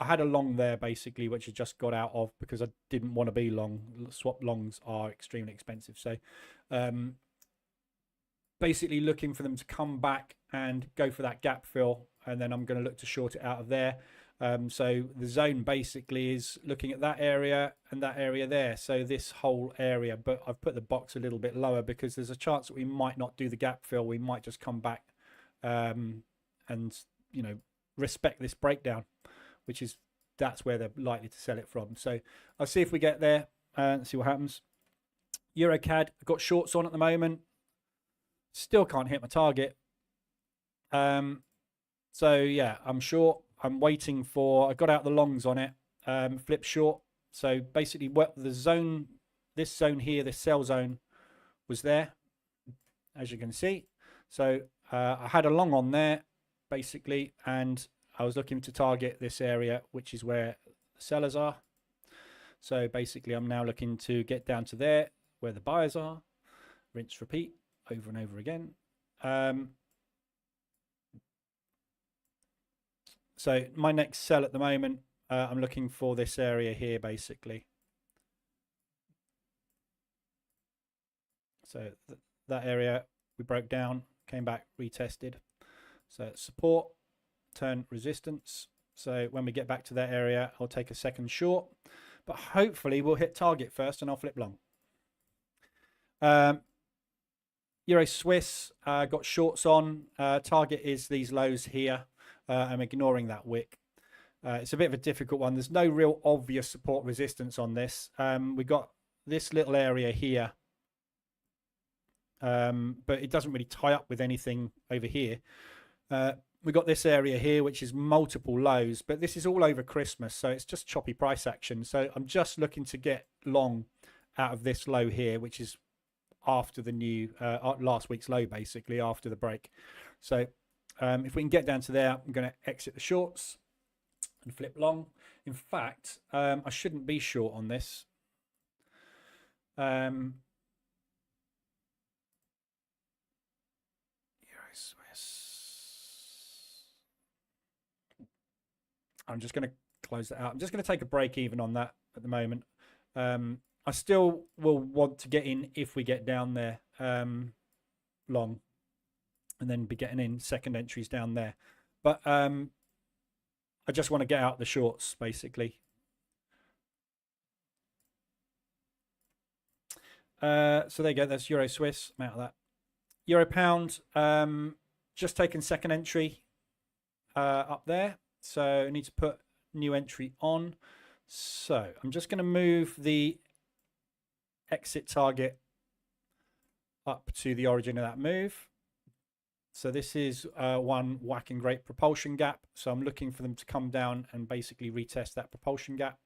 I had a long there, basically, which I just got out of because I didn't want to be long. Swap longs are extremely expensive. So basically looking for them to come back and go for that gap fill. And then I'm going to look to short it out of there. So the zone basically is looking at that area and that area there. So this whole area, but I've put the box a little bit lower because there's a chance that we might not do the gap fill. We might just come back and, you know, respect this breakdown, which is, that's where they're likely to sell it from. So I'll see if we get there and see what happens. EuroCAD, I've got shorts on at the moment. Still can't hit my target. So yeah, I'm short. I'm waiting for, I got out the longs on it, flip short. So basically what the zone, this zone here, this sell zone was there, as you can see. So I had a long on there basically, and I was looking to target this area, which is where the sellers are. So basically I'm now looking to get down to there where the buyers are, rinse, repeat over and over again. So my next sell at the moment, I'm looking for this area here, basically. So that area we broke down, came back, retested. So support, turn resistance. So when we get back to that area, I'll take a second short, but hopefully we'll hit target first and I'll flip long. Euro Swiss, got shorts on. Target is these lows here. I'm ignoring that wick. It's a bit of a difficult one. There's no real obvious support resistance on this. We got this little area here, but it doesn't really tie up with anything over here. We got this area here, which is multiple lows, but this is all over Christmas, so it's just choppy price action. So I'm just looking to get long out of this low here, which is after the new last week's low, basically after the break. So if we can get down to there, I'm going to exit the shorts and flip long. In fact, I shouldn't be short on this. Euro Swiss. I'm just going to close that out. I'm just going to take a break even on that at the moment. I still will want to get in if we get down there long, and then be getting in second entries down there. But I just want to get out the shorts, basically. So there you go. That's Euro Swiss. I'm out of that. Euro Pound, just taking second entry up there. So I need to put new entry on. So I'm just going to move the exit target up to the origin of that move. So this is one whacking great propulsion gap. So I'm looking for them to come down and basically retest that propulsion gap.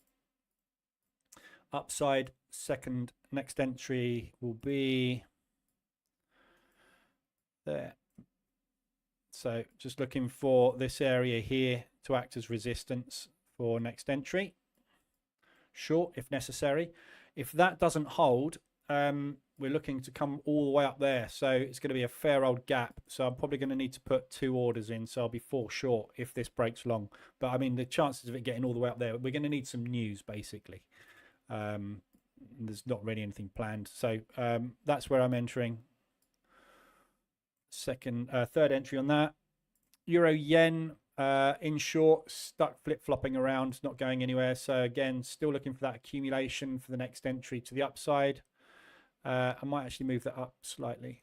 Upside, second next entry will be there. So just looking for this area here to act as resistance for next entry. Short if necessary. If that doesn't hold, we're looking to come all the way up there. So it's going to be a fair old gap. So I'm probably going to need to put 2 orders in. So I'll be 4 short if this breaks long. But I mean, the chances of it getting all the way up there, we're going to need some news basically. There's not really anything planned. So that's where I'm entering. Third entry on that. Euro Yen in short, stuck flip-flopping around, not going anywhere. So again, still looking for that accumulation for the next entry to the upside. I might actually move that up slightly.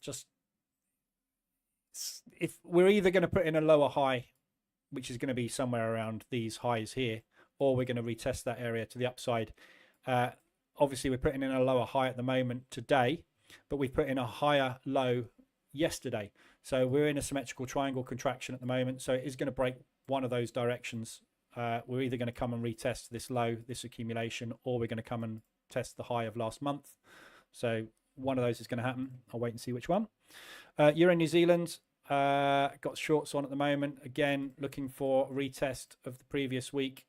Just if we're either going to put in a lower high, which is going to be somewhere around these highs here, or we're going to retest that area to the upside. Obviously, we're putting in a lower high at the moment today, but we put in a higher low yesterday. So we're in a symmetrical triangle contraction at the moment. So it is going to break one of those directions. We're either going to come and retest this low, this accumulation, or we're going to come and test the high of last month. So one of those is going to happen. I'll wait and see which one. Euro New Zealand, got shorts on at the moment. Again, looking for a retest of the previous week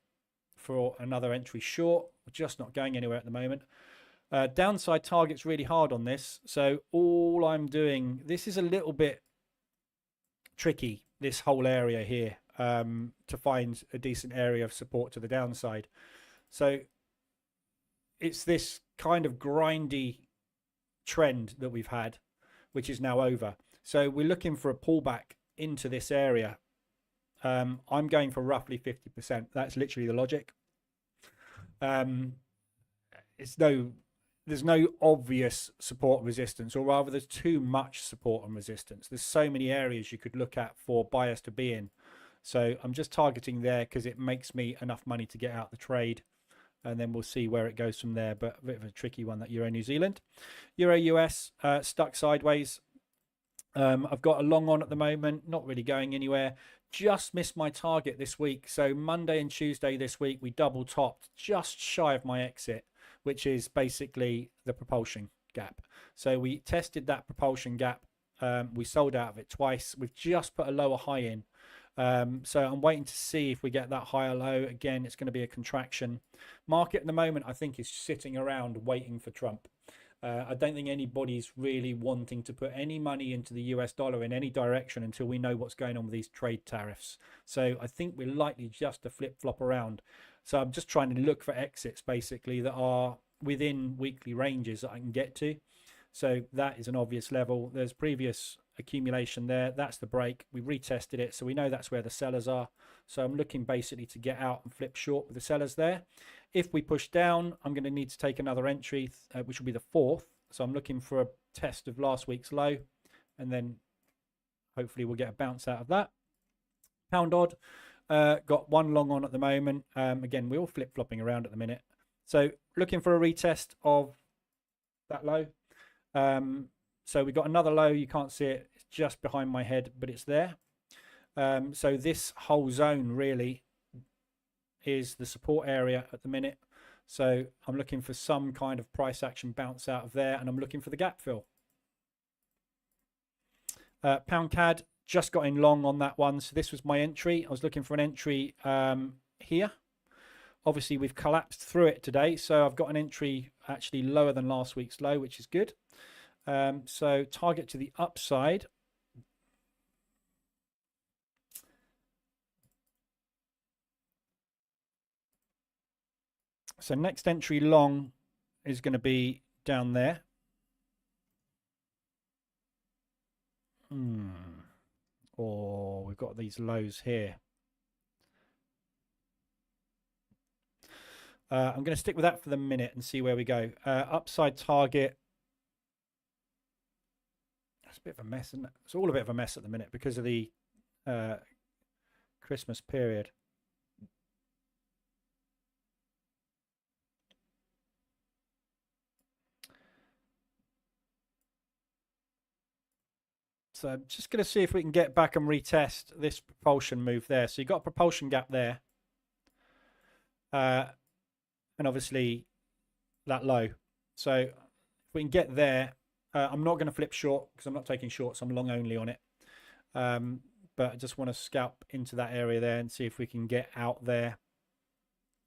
for another entry short. We're just not going anywhere at the moment. Downside target's really hard on this. So all I'm doing, this is a little bit tricky, this whole area here, to find a decent area of support to the downside. So it's this kind of grindy trend that we've had, which is now over. So we're looking for a pullback into this area. I'm going for roughly 50%. That's literally the logic. There's no obvious support resistance, or rather there's too much support and resistance. There's so many areas you could look at for buyers to be in. So I'm just targeting there because it makes me enough money to get out the trade, and then we'll see where it goes from there. But a bit of a tricky one, that Euro New Zealand. Euro US, stuck sideways. I've got a long on at the moment, not really going anywhere. Just missed my target this week. So Monday and Tuesday this week, we double topped just shy of my exit, which is basically the propulsion gap. So we tested that propulsion gap. We sold out of it twice. We've just put a lower high in. So I'm waiting to see if we get that higher low. Again, it's going to be a contraction. Market at the moment, I think, is sitting around waiting for Trump. I don't think anybody's really wanting to put any money into the US dollar in any direction until we know what's going on with these trade tariffs. So I think we're likely just to flip-flop around. So I'm just trying to look for exits, basically, that are within weekly ranges that I can get to. So that is an obvious level. There's previous accumulation there. That's the break. We retested it, so we know that's where the sellers are. So I'm looking basically to get out and flip short with the sellers there. If we push down, I'm going to need to take another entry, which will be the 4th. So I'm looking for a test of last week's low, and then hopefully we'll get a bounce out of that. Pound odd, got one long on at the moment. Again, we're all flip-flopping around at the minute. So looking for a retest of that low. So we got another low. You can't see it. It's just behind my head, but it's there. So this whole zone really is the support area at the minute. So I'm looking for some kind of price action bounce out of there, and I'm looking for the gap fill. Pound CAD, just got in long on that one. So this was my entry. I was looking for an entry here. Obviously, we've collapsed through it today. So I've got an entry actually lower than last week's low, which is good. So target to the upside. So next entry long is going to be down there. Or we've got these lows here. I'm going to stick with that for the minute and see where we go. Upside target. It's a bit of a mess, isn't it? It's all a bit of a mess at the minute because of the Christmas period. So I'm just going to see if we can get back and retest this propulsion move there. So you've got a propulsion gap there. And obviously that low. So if we can get there, I'm not going to flip short because I'm not taking shorts. I'm long only on it. But I just want to scalp into that area there and see if we can get out there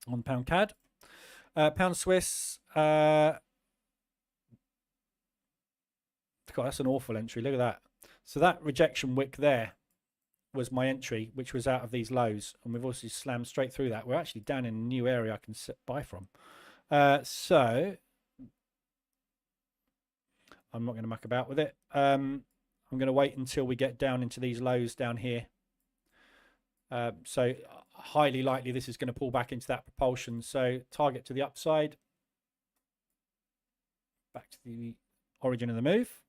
on pound CAD. Pound Swiss. God, that's an awful entry. Look at that. So that rejection wick there was my entry, which was out of these lows, and we've also slammed straight through that. We're actually down in a new area I can buy from. So I'm not going to muck about with it. I'm going to wait until we get down into these lows down here. So highly likely this is going to pull back into that propulsion. So target to the upside. Back to the origin of the move.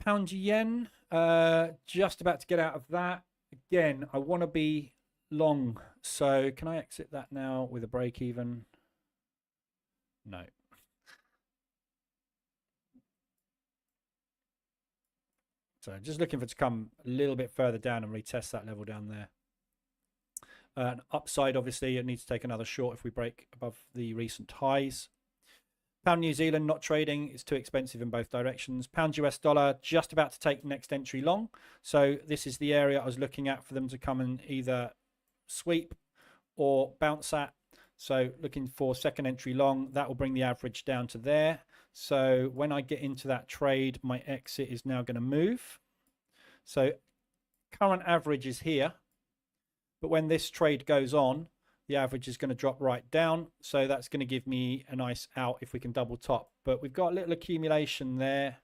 Pound yen, just about to get out of that. Again, I want to be long. So can I exit that now with a break even? No. So just looking for it to come a little bit further down and retest that level down there. Upside, obviously, it needs to take another short if we break above the recent highs. Pound New Zealand, not trading. It's too expensive in both directions. Pound US dollar, just about to take next entry long. So this is the area I was looking at for them to come and either sweep or bounce at. So looking for second entry long. That will bring the average down to there. So when I get into that trade, my exit is now going to move. So current average is here. But when this trade goes on, the average is going to drop right down. So that's going to give me a nice out if we can double top. But we've got a little accumulation there.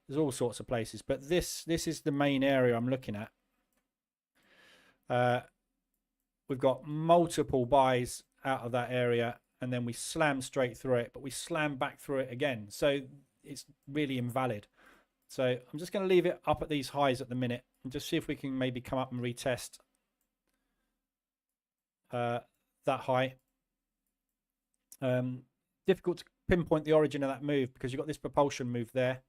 There's all sorts of places. But this is the main area I'm looking at. We've got multiple buys out of that area. And then we slam straight through it. But we slam back through it again. So it's really invalid. So I'm just going to leave it up at these highs at the minute. And just see if we can maybe come up and retest that high. Difficult to pinpoint the origin of that move because you've got this propulsion move there.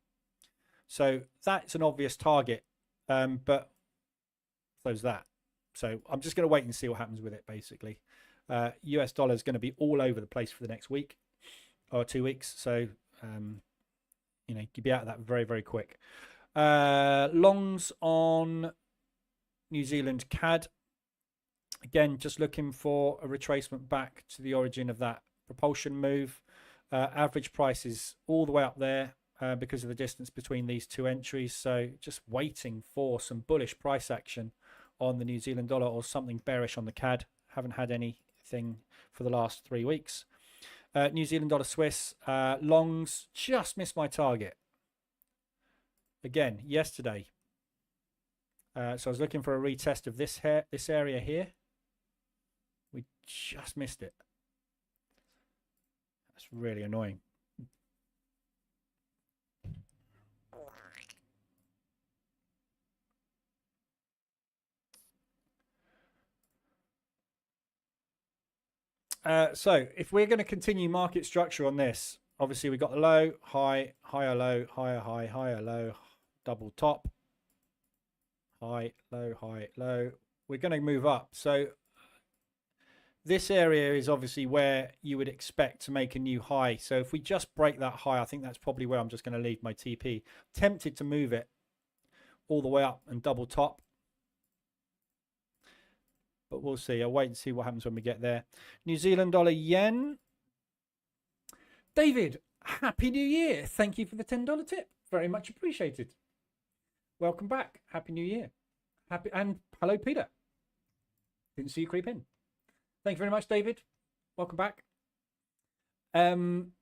So that's an obvious target, but so's that. So I'm just going to wait and see what happens with it, basically. US dollar is going to be all over the place for the next week or 2 weeks. So, you know, you'll be out of that very, very quick. Longs on New Zealand CAD. Again, just looking for a retracement back to the origin of that propulsion move. Average price is all the way up there because of the distance between these two entries. So just waiting for some bullish price action on the New Zealand dollar or something bearish on the CAD. Haven't had anything for the last 3 weeks. New Zealand dollar Swiss longs just missed my target again yesterday. So I was looking for a retest of this area here. We just missed it. That's really annoying. So if we're going to continue market structure on this, obviously we've got the low, high, higher low, higher high, higher low, double top, high, low. We're going to move up. So this area is obviously where you would expect to make a new high. So if we just break that high, I think that's probably where I'm just going to leave my TP. Tempted to move it all the way up and double top, but we'll see. I'll wait and see what happens when we get there. New Zealand dollar yen. David, Happy New Year. Thank you for the $10 tip. Very much appreciated. Welcome back. Happy New Year. And hello, Peter. Didn't see you creep in. Thank you very much, David. Welcome back. New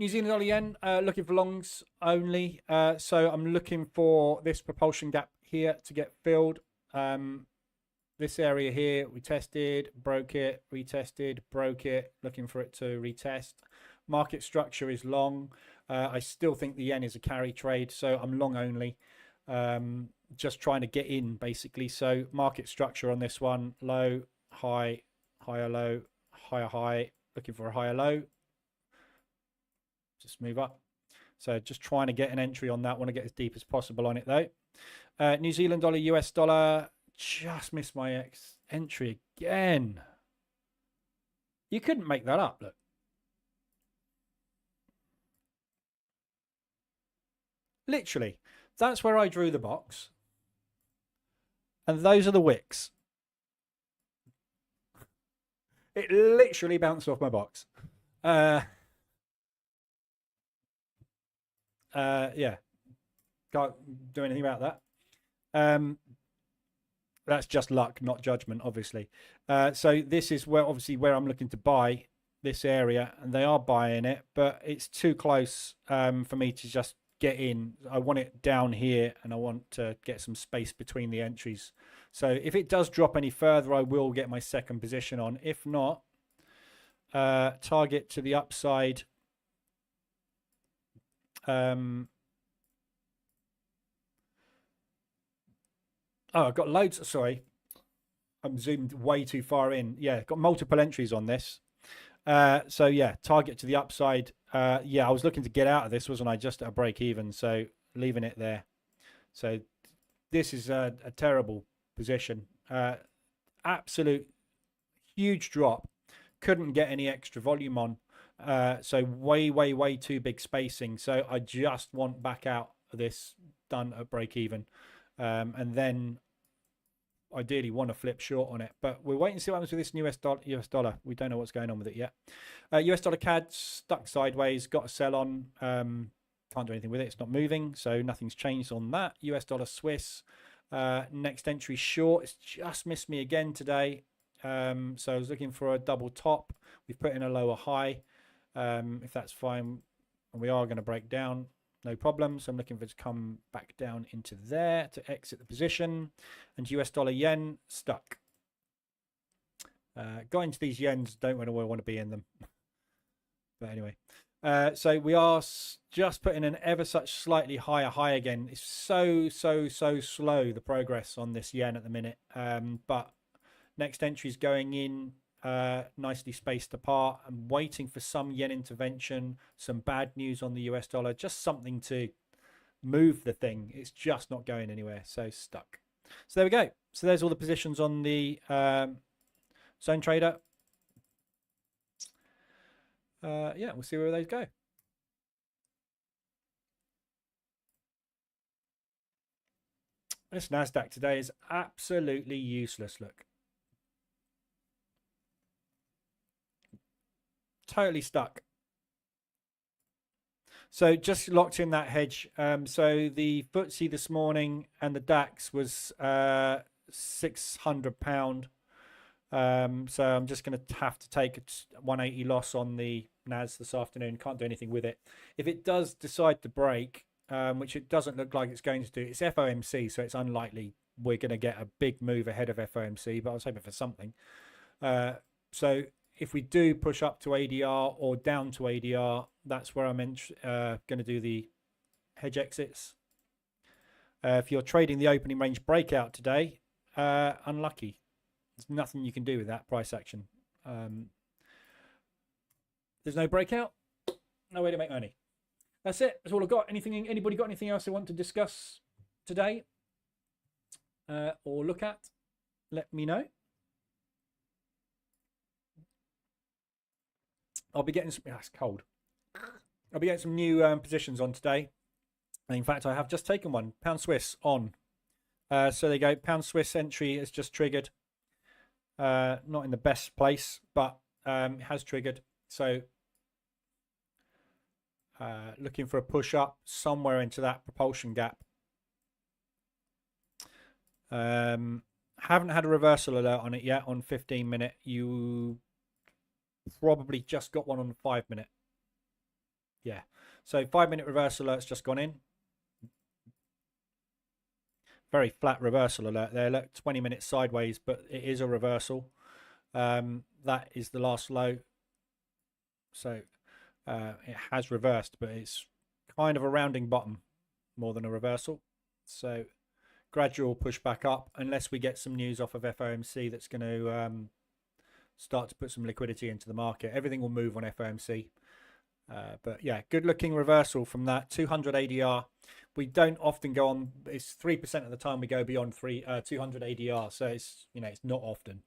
Zealand dollar yen, looking for longs only. So I'm looking for this propulsion gap here to get filled. This area here, we tested, broke it, retested, broke it, looking for it to retest. Market structure is long. I still think the yen is a carry trade, so I'm long only. Just trying to get in, basically. So market structure on this one, low, high, higher low, higher high, looking for a higher low. Just move up. So just trying to get an entry on that. Want to get as deep as possible on it, though. New Zealand dollar, US dollar. Just missed my entry again. You couldn't make that up, look. Literally, that's where I drew the box. And those are the wicks. It literally bounced off my box. Yeah. Can't do anything about that. That's just luck, not judgment, obviously. So this is where, obviously, where I'm looking to buy this area, and they are buying it, but it's too close for me to just get in. I want it down here, and I want to get some space between the entries. So if it does drop any further, I will get my second position on. If not, target to the upside. Oh, I've got loads. Sorry, I'm zoomed way too far in. Yeah, got multiple entries on this. So yeah, target to the upside. Yeah, I was looking to get out of this, wasn't I? Just at a break even, so leaving it there. So this is a terrible position. Absolute huge drop. Couldn't get any extra volume on. So way too big spacing. So I just want back out of this, done at break even. And then ideally want to flip short on it, but we'll wait and see what happens with this US dollar. We don't know what's going on with it yet. US dollar CAD stuck sideways, got a sell on. Can't do anything with it. It's not moving, so nothing's changed on that. US dollar Swiss, next entry short. It's just missed me again today. So I was looking for a double top. We've put in a lower high. If that's fine, and we are going to break down, no problem. So I'm looking for it to come back down into there to exit the position. And US dollar yen stuck. Got into these yens, don't really want to be in them. But anyway, so we are just putting an ever such slightly higher high again. It's so slow, the progress on this yen at the minute. But next entry is going in nicely spaced apart. I'm waiting for some yen intervention, some bad news on the US dollar, just something to move the thing. It's just not going anywhere, so stuck. So there we go. So there's all the positions on the zone trader. Yeah, we'll see where those go. This NASDAQ today is absolutely useless. Look. Totally stuck. So just locked in that hedge. So the FTSE this morning and the DAX was £600. So I'm just going to have to take a 180 loss on the NAS this afternoon. Can't do anything with it. If it does decide to break, which it doesn't look like it's going to do, it's FOMC, so it's unlikely we're going to get a big move ahead of FOMC, but I was hoping for something. So if we do push up to ADR or down to ADR, that's where I'm going to do the hedge exits. If you're trading the opening range breakout today, unlucky. There's nothing you can do with that price action. There's no breakout, no way to make money. That's it. That's all I've got. Anybody got anything else they want to discuss today or look at? Let me know. I'll be getting some. It's cold. I'll be getting some new positions on today. In fact, I have just taken one. Pound Swiss on. So there you go. Pound Swiss entry has just triggered. Not in the best place, but it has triggered. So looking for a push up somewhere into that propulsion gap. Haven't had a reversal alert on it yet on 15-minute. You probably just got one on 5-minute. Yeah. So 5-minute reversal alert's just gone in. Very flat reversal alert there. Look, 20 minutes sideways, but it is a reversal. That is the last low. So it has reversed, but it's kind of a rounding bottom more than a reversal. So gradual push back up unless we get some news off of FOMC that's going to start to put some liquidity into the market. Everything will move on FOMC. But yeah, good looking reversal from that 200 ADR. We don't often go on. It's 3% of the time we go beyond 200 ADR. So it's it's not often.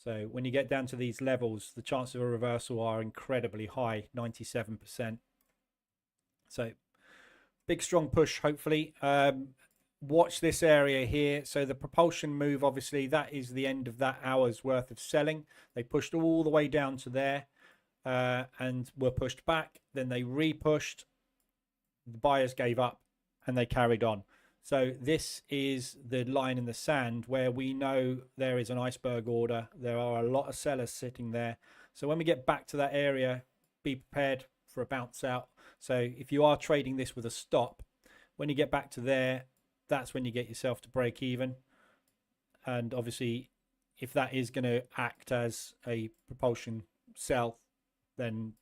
So when you get down to these levels, the chances of a reversal are incredibly high, 97%. So big strong push. Hopefully, watch this area here. So the propulsion move, obviously, that is the end of that hour's worth of selling. They pushed all the way down to there. And were pushed back. Then they re-pushed. The buyers gave up and they carried on. So this is the line in the sand where we know there is an iceberg order. There are a lot of sellers sitting there. So when we get back to that area, be prepared for a bounce out. So if you are trading this with a stop, when you get back to there, that's when you get yourself to break even. And obviously, if that is going to act as a propulsion sell, then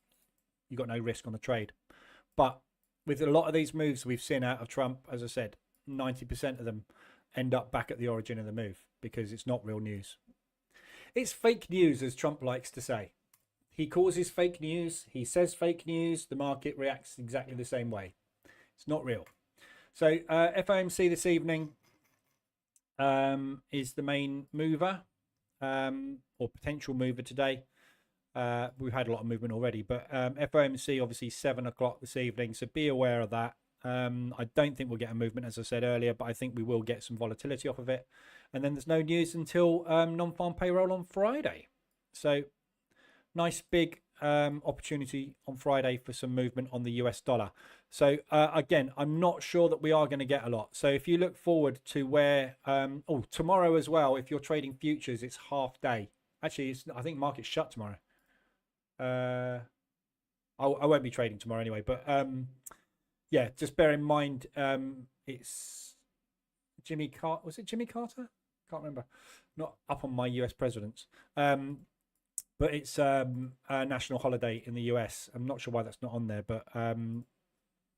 you've got no risk on the trade. But with a lot of these moves we've seen out of Trump, as I said, 90% of them end up back at the origin of the move because it's not real news. It's fake news, as Trump likes to say. He causes fake news. He says fake news. The market reacts exactly the same way. It's not real. So FOMC this evening is the main mover or potential mover today. We've had a lot of movement already, but FOMC obviously 7 o'clock this evening, so be aware of that. I don't think we'll get a movement, as I said earlier, but I think we will get some volatility off of it. And then there's no news until non-farm payroll on Friday. So nice big opportunity on Friday for some movement on the US dollar. So again, I'm not sure that we are going to get a lot. So if you look forward to where tomorrow as well, if you're trading futures, it's half day. Actually, I think market's shut tomorrow. I won't be trading tomorrow anyway, but yeah, just bear in mind it's Jimmy Carter. Was it Jimmy Carter? Can't remember. Not up on my US presidents. But it's a national holiday in the US. I'm not sure why that's not on there, but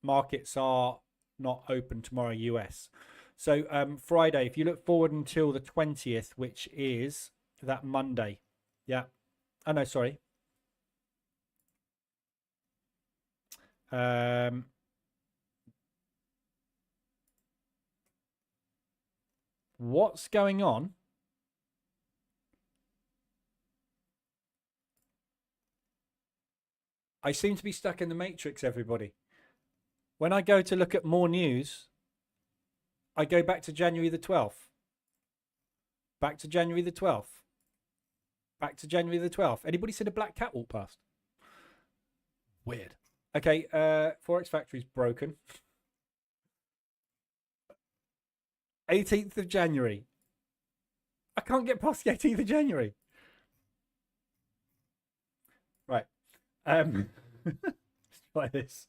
markets are not open tomorrow US. So Friday, if you look forward until the 20th, which is that Monday. Yeah. Oh, no, sorry. What's going on? I seem to be stuck in the matrix, everybody. When I go to look at more news, I go back to January the 12th. Back to January the 12th. Back to January the 12th. Anybody seen a black cat walk past? Weird. Okay, Forex Factory's broken. 18th of January. I can't get past the 18th of January. Let's try this.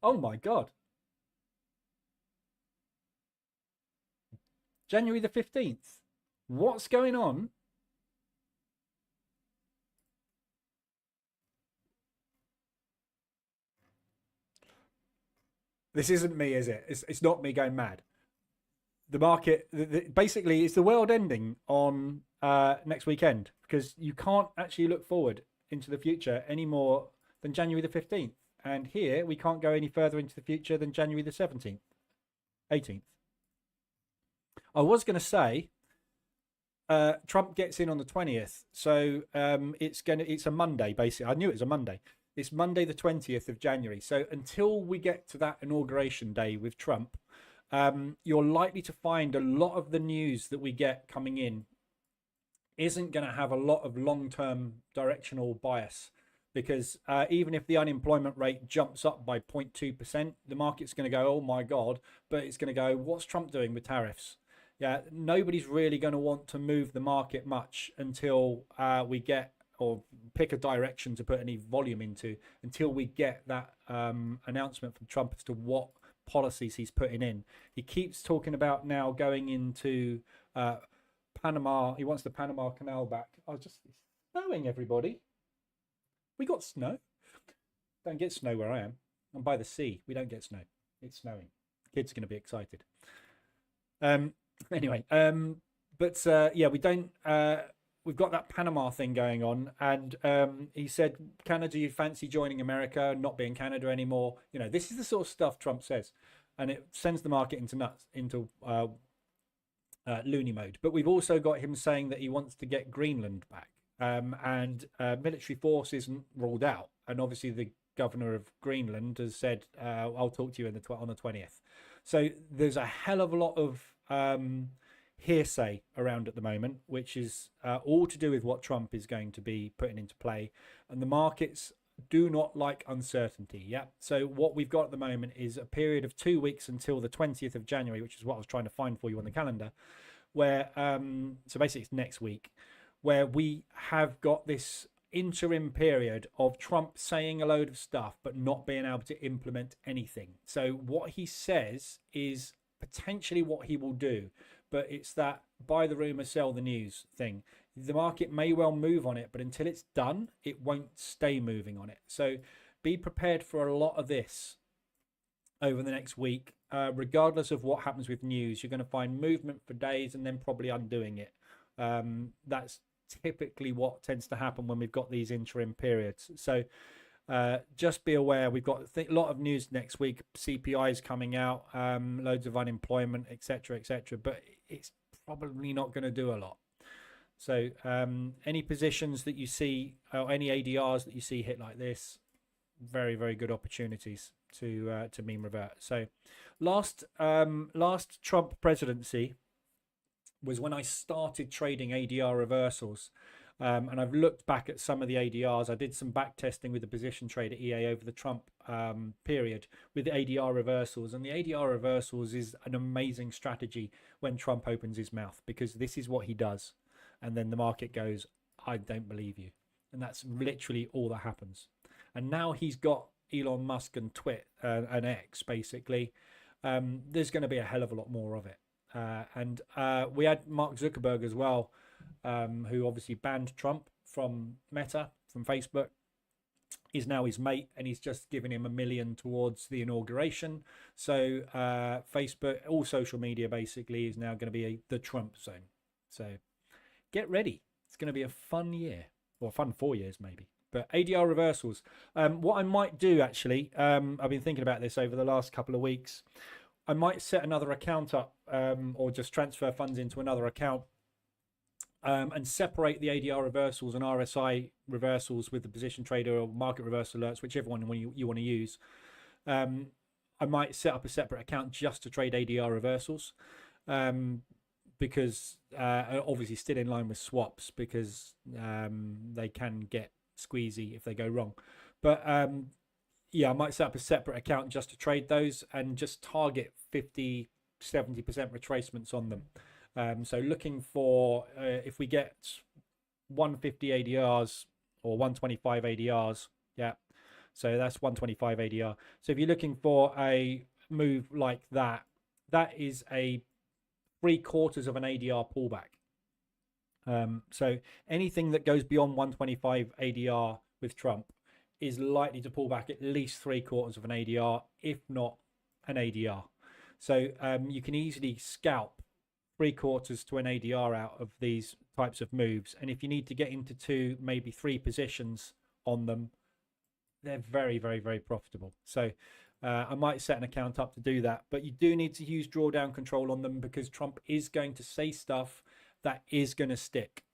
Oh my God. January the 15th. What's going on? This isn't me, is it? It's not me going mad. The market, basically, it's the world ending on next weekend because you can't actually look forward into the future any more than January the 15th. And here we can't go any further into the future than January the 17th, 18th. I was going to say Trump gets in on the 20th. So it's a Monday, basically. I knew it was a Monday. It's Monday, the 20th of January. So until we get to that inauguration day with Trump, you're likely to find a lot of the news that we get coming in isn't going to have a lot of long-term directional bias because even if the unemployment rate jumps up by 0.2%, the market's going to go, oh my God, but it's going to go, what's Trump doing with tariffs? Yeah, nobody's really going to want to move the market much until we get or pick a direction to put any volume into until we get that announcement from Trump as to what policies he's putting in. He keeps talking about now going into Panama. He wants the Panama Canal back. It's snowing, everybody. We got snow. Don't get snow where I am. I'm by the sea. We don't get snow. It's snowing. Kids are going to be excited. Anyway, yeah, we don't. We've got that Panama thing going on, and he said, "Canada, you fancy joining America, not being Canada anymore?" You know, this is the sort of stuff Trump says, and it sends the market into loony mode. But we've also got him saying that he wants to get Greenland back, and military force isn't ruled out. And obviously, the governor of Greenland has said, "I'll talk to you on the 20th." So there's a hell of a lot of hearsay around at the moment, which is all to do with what Trump is going to be putting into play, and the markets do not like uncertainty. Yeah, so what we've got at the moment is a period of 2 weeks until the 20th of January, which is what I was trying to find for you on the calendar, where so basically it's next week, where we have got this interim period of Trump saying a load of stuff but not being able to implement anything. So what he says is potentially what he will do, but it's that buy the rumor, sell the news thing. The market may well move on it, but until it's done, it won't stay moving on it. So be prepared for a lot of this over the next week. Regardless of what happens with news, you're going to find movement for days and then probably undoing it. That's typically what tends to happen when we've got these interim periods. So just be aware, we've got a lot of news next week. CPI is coming out, loads of unemployment, etc., but it's probably not going to do a lot. So any positions that you see, or any ADRs that you see hit like this, very, very good opportunities to mean revert. So last Trump presidency was when I started trading ADR reversals. And I've looked back at some of the ADRs. I did some back testing with the position trader EA over the Trump period with the ADR reversals. And the ADR reversals is an amazing strategy when Trump opens his mouth, because this is what he does. And then the market goes, I don't believe you. And that's literally all that happens. And now he's got Elon Musk and and X, basically. There's going to be a hell of a lot more of it. And we had Mark Zuckerberg as well, who obviously banned Trump from Meta, from Facebook. Is now his mate, and he's just given him $1 million towards the inauguration. So Facebook, all social media basically, is now going to be the Trump zone. So get ready. It's going to be a fun year, or fun 4 years maybe. But ADR reversals. What I might do, actually, I've been thinking about this over the last couple of weeks. I might set another account up, or just transfer funds into another account, and separate the ADR reversals and RSI reversals with the position trader or market reversal alerts, whichever one you want to use. I might set up a separate account just to trade ADR reversals, because obviously still in line with swaps, because they can get squeezy if they go wrong. But yeah, I might set up a separate account just to trade those and just target 50-70% retracements on them. So looking for, if we get 150 ADRs or 125 ADRs, yeah, So that's 125 ADR. So if you're looking for a move like that, that is a 3/4 of an ADR pullback. So anything that goes beyond 125 ADR with Trump is likely to pull back at least 3/4 of an ADR, if not an ADR. So you can easily scalp 3/4 to an ADR out of these types of moves. And if you need to get into 2, maybe 3 positions on them, they're very, very, very profitable. So I might set an account up to do that, but you do need to use drawdown control on them, because Trump is going to say stuff that is going to stick.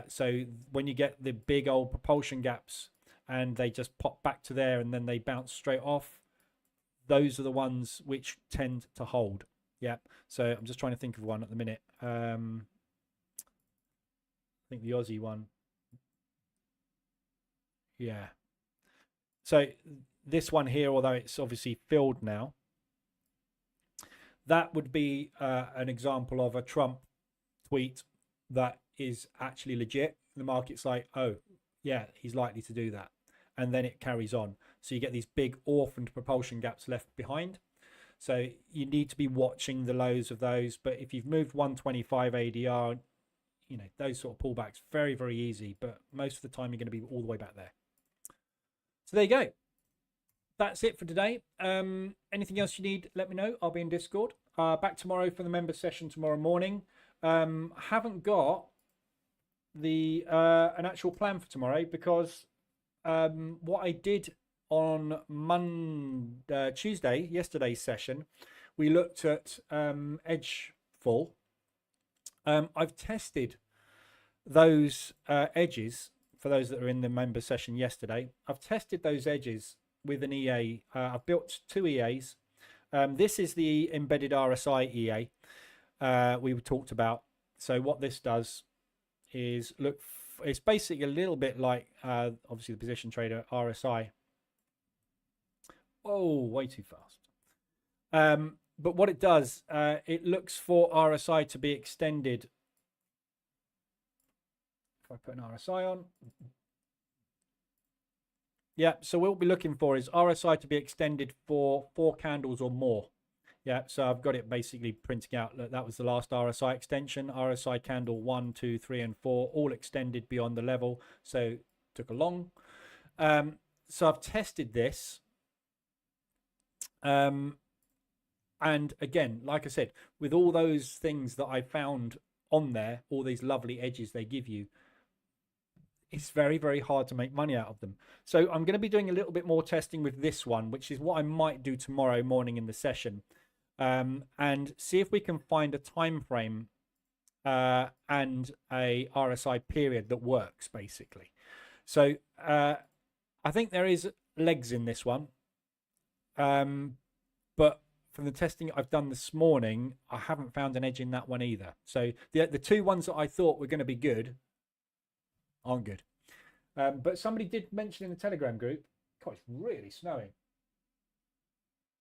So when you get the big old propulsion gaps and they just pop back to there and then they bounce straight off, those are the ones which tend to hold. Yeah. So I'm just trying to think of one at the minute. I think the Aussie one. Yeah. So this one here, although it's obviously filled now, that would be an example of a Trump tweet that is actually legit. The market's like, oh yeah, he's likely to do that, and then it carries on. So you get these big orphaned propulsion gaps left behind. So you need to be watching the lows of those. But if you've moved 125 ADR, you know, those sort of pullbacks, very, very easy, but most of the time you're going to be all the way back there. So there you go. That's it for today. Anything else you need, let me know. I'll be in Discord. Back tomorrow for the member session tomorrow morning. Haven't got the an actual plan for tomorrow, because what I did on Tuesday, yesterday's session, we looked at edge full. I've tested those edges for those that are in the member session yesterday. I've tested those edges with an EA. I've built 2 EAs. This is the embedded RSI EA we talked about. So what this does is look, it's basically a little bit like obviously the position trader RSI. Oh, way too fast. But what it does, it looks for RSI to be extended. If I put an RSI on. Yeah, so what we'll be looking for is RSI to be extended for 4 candles or more. Yeah, so I've got it basically printing out that was the last RSI extension. RSI candle 1, 2, 3, and 4, all extended beyond the level. So took a long. So I've tested this. And again, like I said, with all those things that I found on there, all these lovely edges they give you, it's very, very hard to make money out of them. So I'm going to be doing a little bit more testing with this one, which is what I might do tomorrow morning in the session, and see if we can find a time frame and a RSI period that works, basically. So I think there is legs in this one, but from the testing I've done this morning, I haven't found an edge in that one either. So the 2 ones that I thought were going to be good aren't good. But somebody did mention in the Telegram group, God, it's really snowing.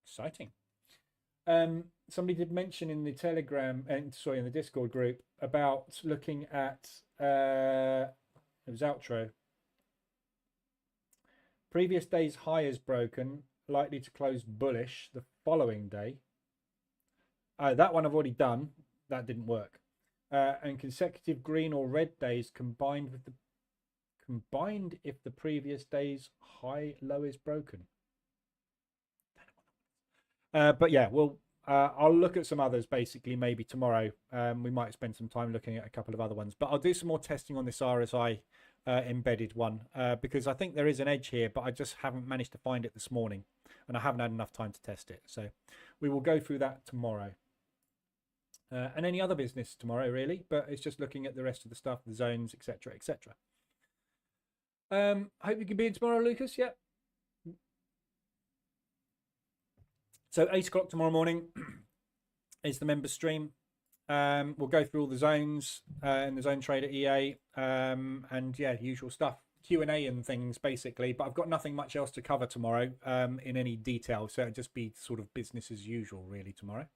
Exciting. Somebody did mention in the Telegram, in the Discord group, about looking at, it was outro. Previous day's high is broken, likely to close bullish the following day. That one I've already done. That didn't work. And consecutive green or red days combined if the previous day's high low is broken. But yeah, I'll look at some others basically maybe tomorrow. We might spend some time looking at a couple of other ones, but I'll do some more testing on this RSI embedded one, because I think there is an edge here, but I just haven't managed to find it this morning, and I haven't had enough time to test it. So we will go through that tomorrow. And any other business tomorrow, really, but it's just looking at the rest of the stuff, the zones, etc., etc. Hope you can be in tomorrow, Lucas. Yep. So 8 o'clock tomorrow morning is the member stream. We'll go through all the zones and the Zone Trader EA, and yeah, usual stuff, Q&A and things basically. But I've got nothing much else to cover tomorrow in any detail, so it'll just be sort of business as usual really tomorrow.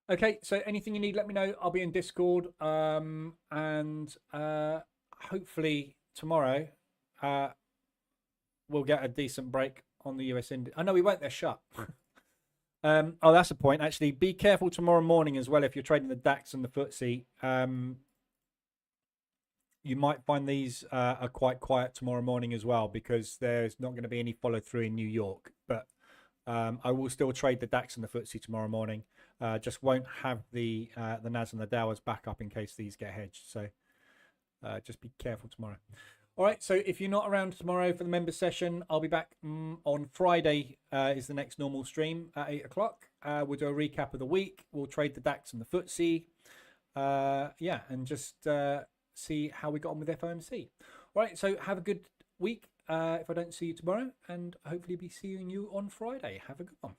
Okay, so anything you need, let me know. I'll be in Discord, and hopefully tomorrow we'll get a decent break on the US Index. I know we won't. They're shut. Oh, that's a point. Actually, be careful tomorrow morning as well if you're trading the DAX and the FTSE. You might find these are quite quiet tomorrow morning as well, because there's not going to be any follow through in New York. But I will still trade the DAX and the FTSE tomorrow morning. Just won't have the NAS and the DOW as backup in case these get hedged. So just be careful tomorrow. All right, so if you're not around tomorrow for the member session, I'll be back on Friday is the next normal stream at 8 o'clock. We'll do a recap of the week. We'll trade the DAX and the FTSE. Yeah, and just see how we got on with FOMC. All right, so have a good week if I don't see you tomorrow, and hopefully be seeing you on Friday. Have a good one.